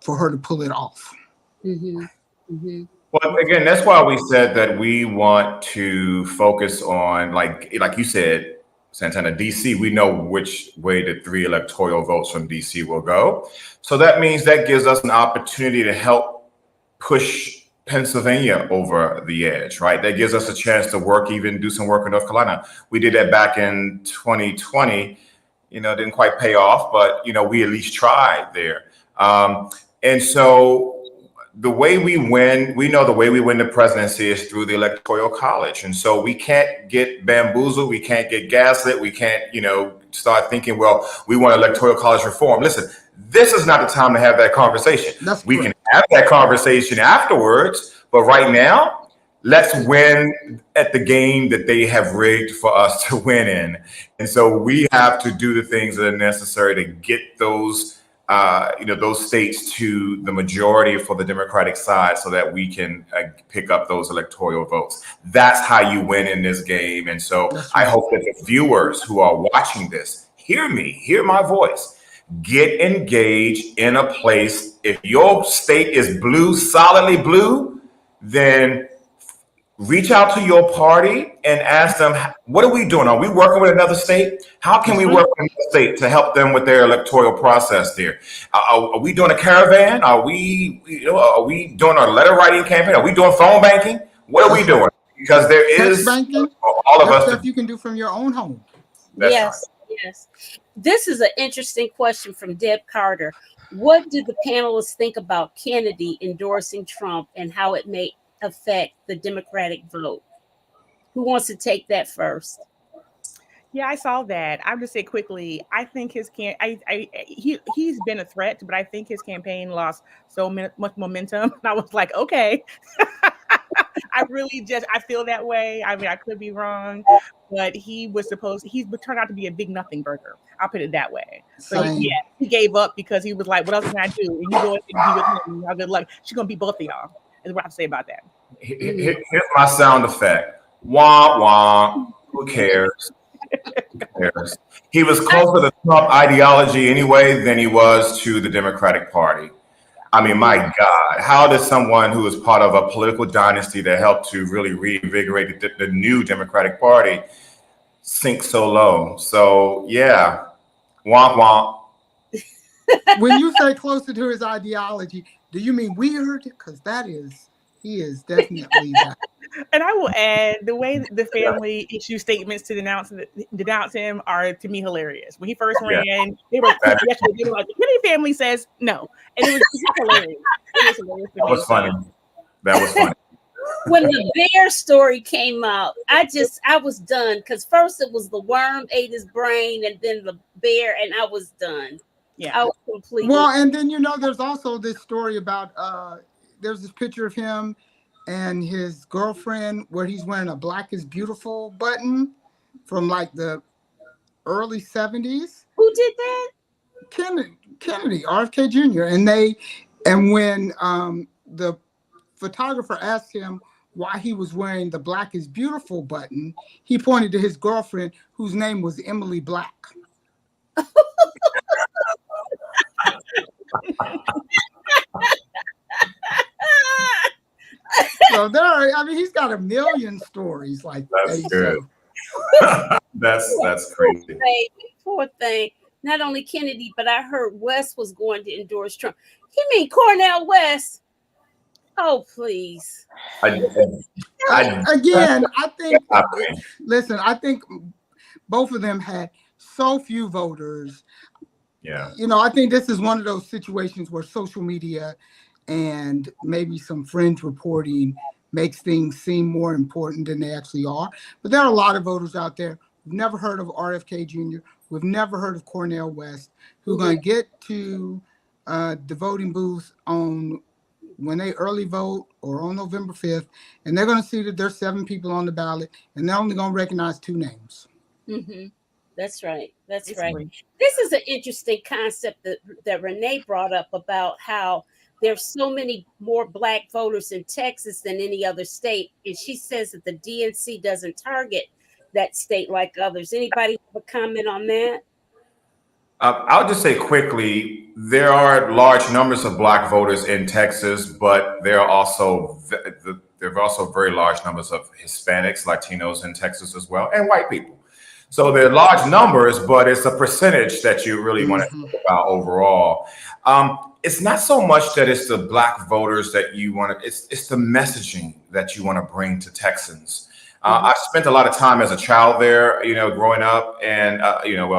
her to pull it off. Well, again, that's why we said that we want to focus on, like you said, Santana, DC, we know which way the 3 electoral votes from DC will go. So that means that gives us an opportunity to help push Pennsylvania over the edge, right? That gives us a chance to do some work in North Carolina. We did that back in 2020. Didn't quite pay off, but, we at least tried there. And so the way we win, we know the way we win the presidency is through the Electoral College. And so we can't get bamboozled. We can't get gaslit. We can't, start thinking, well, we want Electoral College reform. Listen, this is not the time to have that conversation. We can have that conversation afterwards. But right now, let's win at the game that they have rigged for us to win in. And so we have to do the things that are necessary to get those states to the majority for the Democratic side so that we can pick up those electoral votes. That's how you win in this game. And so I hope that the viewers who are watching this hear my voice, get engaged in a place. If your state is blue, solidly blue, then reach out to your party and ask them, what are we doing? Are we working with another state? How can we work with another state to help them with their electoral process there? Are we doing a caravan? Are we doing a letter writing campaign? Are we doing phone banking? What are we doing? Because there is banking, all of us stuff you can do from your own home. Yes. This is an interesting question from Deb Carter. What do the panelists think about Kennedy endorsing Trump and how it may affect the Democratic vote? Who wants to take that first? Yeah, I saw that. I'll just say quickly, I think he's been a threat, but I think his campaign lost so much momentum. And I was like, okay. I feel that way. I mean, I could be wrong, but he turned out to be a big nothing burger. I'll put it that way. So he gave up because he was like, what else can I do? And you go and be with him. Y'all good luck. She's going to be both of y'all. Is what I have to say about that. Here's my sound effect. Wah, wah. Who cares? He was closer to Trump ideology anyway than he was to the Democratic Party. I mean, my God, how does someone who is part of a political dynasty that helped to really reinvigorate the new Democratic Party sink so low? So, yeah, womp womp. When you say closer to his ideology, do you mean weird? Because he is definitely that. And I will add, the way the family issue statements to denounce him are, to me, hilarious. When he first ran, they were like, the family says no. And it was just hilarious. That was funny. When the bear story came out, I was done. Because first it was the worm ate his brain and then the bear, and I was done. Yeah. I was completely. Well, and then, there's also this story about, there's this picture of him and his girlfriend where he's wearing a Black is Beautiful button from like the early 70s. Who did that? Kennedy, RFK Jr. And when the photographer asked him why he was wearing the Black is Beautiful button, he pointed to his girlfriend whose name was Emily Black. So he's got a million stories like that. That's good. That's crazy. Poor thing. Not only Kennedy, but I heard West was going to endorse Trump. You mean Cornel West? Oh, please. I think both of them had so few voters. Yeah. I think this is one of those situations where social media and maybe some fringe reporting makes things seem more important than they actually are. But there are a lot of voters out there who've never heard of RFK Jr., who've never heard of Cornel West, who are going to get to the voting booths when they early vote or on November 5th, and they're going to see that there's 7 people on the ballot, and they're only going to recognize 2 names. Mm-hmm. That's right. That's right. This is an interesting concept that Renee brought up about how there's so many more Black voters in Texas than any other state. And she says that the DNC doesn't target that state like others. Anybody have a comment on that? I'll just say quickly, there are large numbers of Black voters in Texas, but there are also very large numbers of Hispanics, Latinos in Texas as well, and white people. So they're large numbers, but it's a percentage that you really want to think about overall. It's not so much that it's the Black voters that you want to, it's the messaging that you want to bring to Texans. I spent a lot of time as a child there, growing up, and,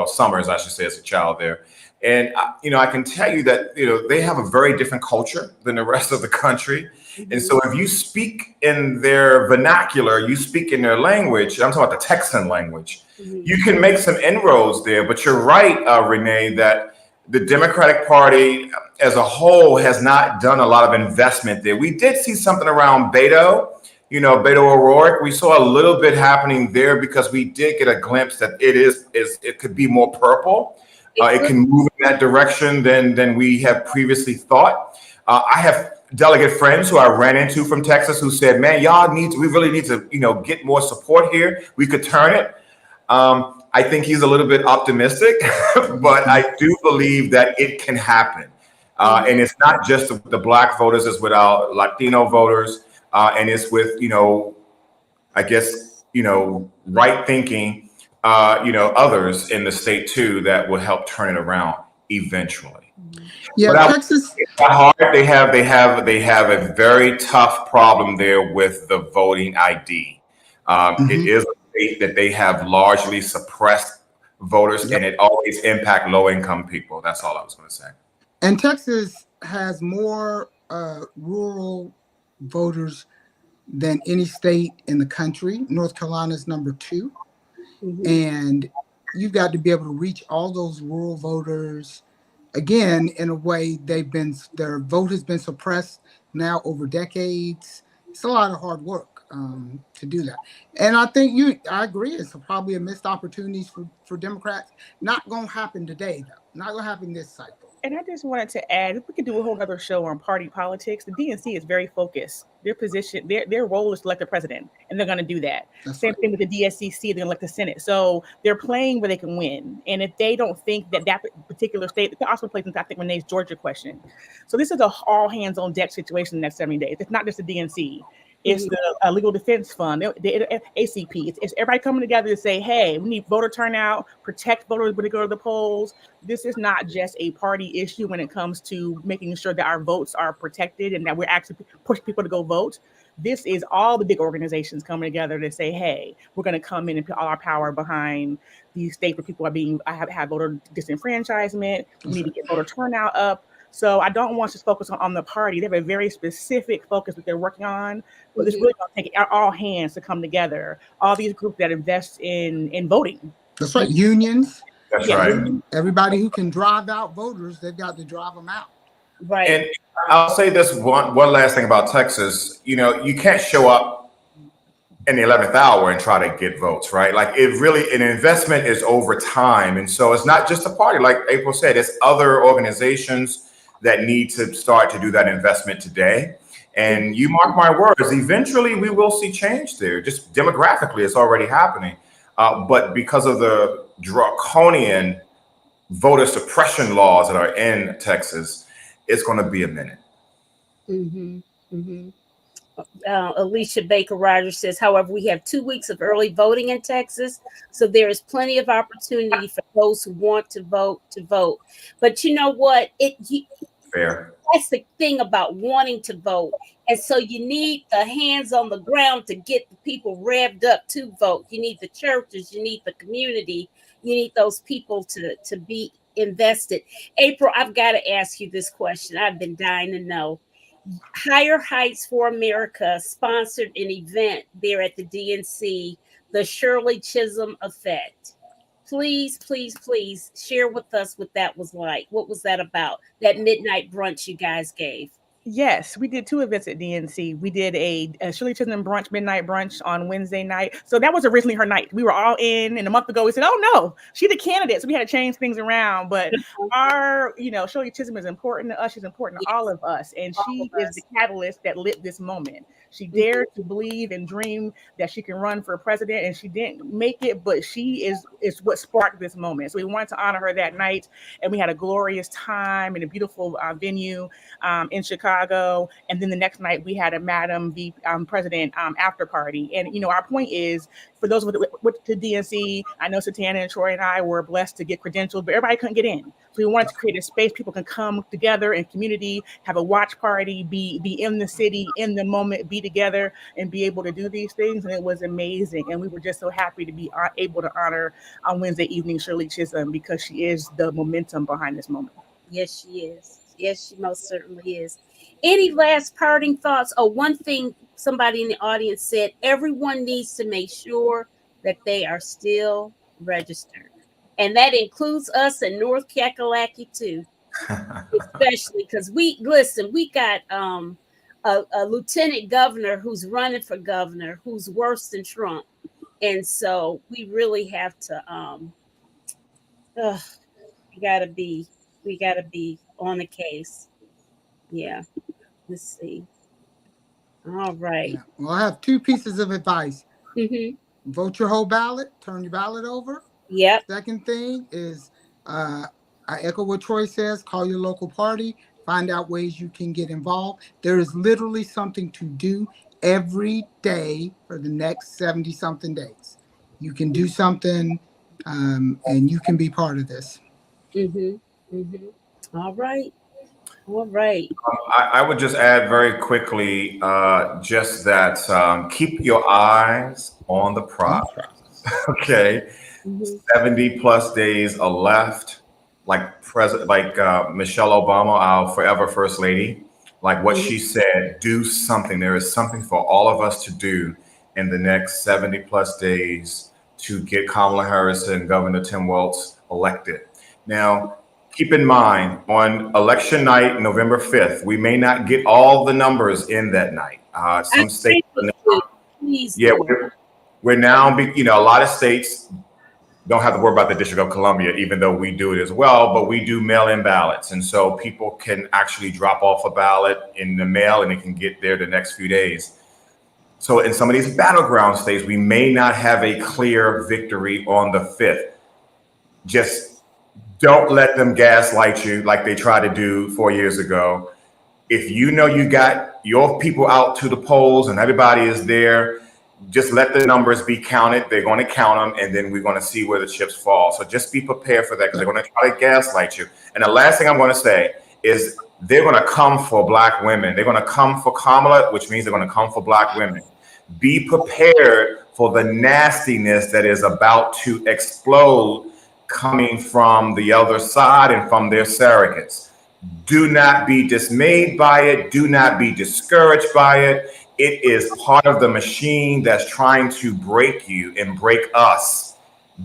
summers, I should say, as a child there. And, I can tell you that, they have a very different culture than the rest of the country. And so if you speak in their vernacular, you speak in their language, I'm talking about the Texan language, you can make some inroads there. But you're right, Renee, that the Democratic Party as a whole has not done a lot of investment there. We did see something around Beto, Beto O'Rourke. We saw a little bit happening there because we did get a glimpse that it could be more purple. It can move in that direction than we have previously thought. I have delegate friends who I ran into from Texas who said, man, we really need to, get more support here. We could turn it. I think he's a little bit optimistic, but I do believe that it can happen. And it's not just the Black voters, it's with our Latino voters. And it's with, right thinking, others in the state too, that will help turn it around eventually. Yeah, Texas. They have a very tough problem there with the voting ID. It is a state that they have largely suppressed voters, and it always impacts low-income people. That's all I was going to say. And Texas has more rural voters than any state in the country. North Carolina is number 2. And you've got to be able to reach all those rural voters. Again, in a way, their vote has been suppressed now over decades. It's a lot of hard work to do that. And I think I agree. It's probably a missed opportunity for Democrats. Not going to happen today, though. Not going to happen this cycle. And I just wanted to add, if we could do a whole other show on party politics, the DNC is very focused. Their position, their role is to elect the president, and they're going to do that. Same thing with the DSCC, they're going to elect the Senate. So they're playing where they can win. And if they don't think that particular state, they also play, I think, Renee's Georgia question. So this is a all hands on deck situation in the next 70 days. It's not just the DNC. It's the Legal Defense Fund, the ACP. It's everybody coming together to say, hey, we need voter turnout, protect voters when they go to the polls. This is not just a party issue when it comes to making sure that our votes are protected and that we're actually pushing people to go vote. This is all the big organizations coming together to say, hey, we're going to come in and put all our power behind these states where people have voter disenfranchisement. We need to get voter turnout up. So I don't want to just focus on the party. They have a very specific focus that they're working on, but it's really going to take all hands to come together. All these groups that invest in voting. That's right. Unions. That's right. Everybody who can drive out voters, they've got to drive them out. Right. And I'll say this one last thing about Texas. You can't show up in the 11th hour and try to get votes, right? Like an investment is over time. And so it's not just a party. Like April said, it's other organizations that need to start to do that investment today. And you mark my words, eventually we will see change there. Just demographically, it's already happening. But because of the draconian voter suppression laws that are in Texas, it's going to be a minute. Alicia Baker Rogers says, however, we have 2 weeks of early voting in Texas, so there is plenty of opportunity for those who want to vote. But you know what? Fair. That's the thing about wanting to vote. And so you need the hands on the ground to get the people revved up to vote. You need the churches, you need the community, you need those people to be invested. April, I've got to ask you this question. I've been dying to know. Higher Heights for America sponsored an event there at the DNC, the Shirley Chisholm Effect. Please, please, please share with us what that was like. What was that about? That midnight brunch you guys gave. Yes, we did 2 events at DNC. We did a Shirley Chisholm brunch, midnight brunch on Wednesday night. So that was originally her night. We were all in, and a month ago we said, oh no, she's the candidate. So we had to change things around. But our, Shirley Chisholm is important to us. She's important to all of us. And she is the catalyst that lit this moment. She dared to believe and dream that she can run for president, and she didn't make it, but she is what sparked this moment. So we wanted to honor her that night, and we had a glorious time in a beautiful venue in Chicago. Chicago, and then the next night we had a Madam V President after party. And our point is, for those with the DNC, I know Satana and Troy and I were blessed to get credentials, but everybody couldn't get in. So we wanted to create a space people can come together in community, have a watch party, be in the city, in the moment, be together, and be able to do these things. And it was amazing. And we were just so happy to be able to honor on Wednesday evening Shirley Chisholm, because she is the momentum behind this moment. Yes, she is. Yes, she most certainly is. Any last parting thoughts? Oh, one thing somebody in the audience said, everyone needs to make sure that they are still registered. And that includes us in North Kakalaki too, especially because we got a lieutenant governor who's running for governor who's worse than Trump. And so we really have to, we gotta be on the case. Yeah. Let's see. All right. Yeah. Well, I have two pieces of advice. Mm-hmm. Vote your whole ballot, turn your ballot over. Yep. Second thing is, I echo what Troy says, call your local party, find out ways you can get involved. There is literally something to do every day for the next 70 something days. You can do something, and you can be part of this. Mm-hmm. Mm-hmm. All right. All right. I would just add very quickly, just that keep your eyes on the prize. Okay. Mm-hmm. 70 plus days are left. Like Michelle Obama, our forever first lady, like what she said, do something. There is something for all of us to do in the next 70 plus days to get Kamala Harris and Governor Tim Walz elected. Now, keep in mind, on election night, November 5th, we may not get all the numbers in that night. Some states, we're now, a lot of states don't have to worry about the District of Columbia, even though we do it as well, but we do mail-in ballots. And so people can actually drop off a ballot in the mail and it can get there the next few days. So in some of these battleground states, we may not have a clear victory on the 5th. Just don't let them gaslight you like they tried to do 4 years ago. If you know you got your people out to the polls and everybody is there, just let the numbers be counted. They're going to count them, and then we're going to see where the chips fall. So just be prepared for that, because they're going to try to gaslight you. And the last thing I'm going to say is they're going to come for Black women. They're going to come for Kamala, which means they're going to come for Black women. Be prepared for the nastiness that is about to explode coming from the other side and from their surrogates. Do not be dismayed by it. Do not be discouraged by it. It is part of the machine that's trying to break you and break us.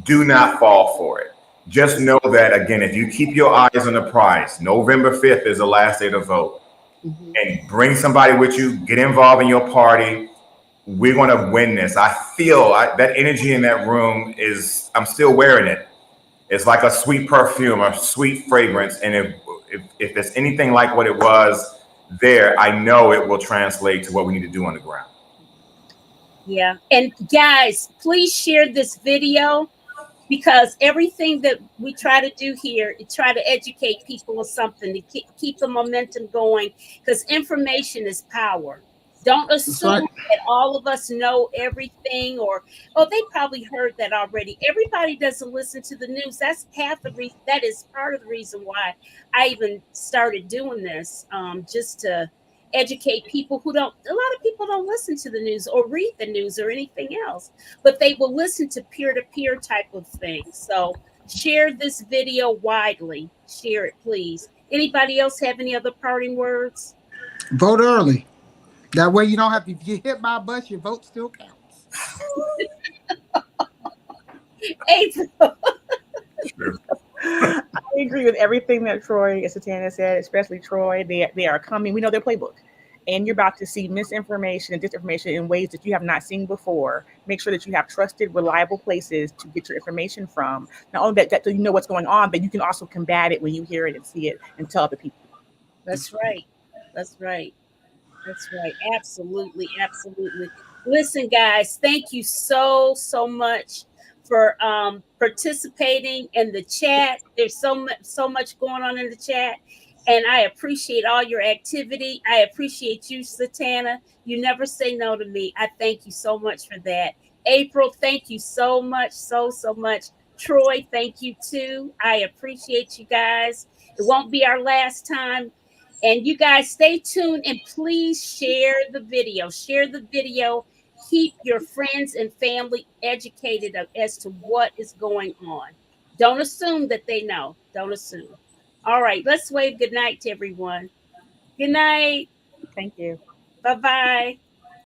Do not fall for it. Just know that, again, if you keep your eyes on the prize, November 5th is the last day to vote. Mm-hmm. And bring somebody with you, get involved in your party. We're going to win this. I feel that energy in that room I'm still wearing it. It's like a sweet perfume, a sweet fragrance. And if there's anything like what it was there, I know it will translate to what we need to do on the ground. Yeah. And guys, please share this video, because everything that we try to do here is try to educate people on something to keep the momentum going, because information is power. Don't assume that all of us know everything, or, they probably heard that already. Everybody doesn't listen to the news. That's half the reason. That is part of the reason why I even started doing this, just to educate people a lot of people don't listen to the news or read the news or anything else, but they will listen to peer-to-peer type of things. So share this video widely. Share it, please. Anybody else have any other parting words? Vote early. That way you don't have to, if you hit by a bus, your vote still counts. April. I agree with everything that Troy and Satana said, especially Troy. They are coming. We know their playbook. And you're about to see misinformation and disinformation in ways that you have not seen before. Make sure that you have trusted, reliable places to get your information from. Not only that you know what's going on, but you can also combat it when you hear it and see it and tell other people. That's right. That's right. That's right. Absolutely. Absolutely. Listen, guys, thank you so much for participating in the chat. There's so much going on in the chat. And I appreciate all your activity. I appreciate you, Satana. You never say no to me. I thank you so much for that. Aprill, thank you so much, so much. Troy, thank you too. I appreciate you guys. It won't be our last time. And you guys stay tuned and please share the video. Share the video. Keep your friends and family educated as to what is going on. Don't assume that they know. Don't assume. All right, let's wave good night to everyone. Good night. Thank you. Bye-bye.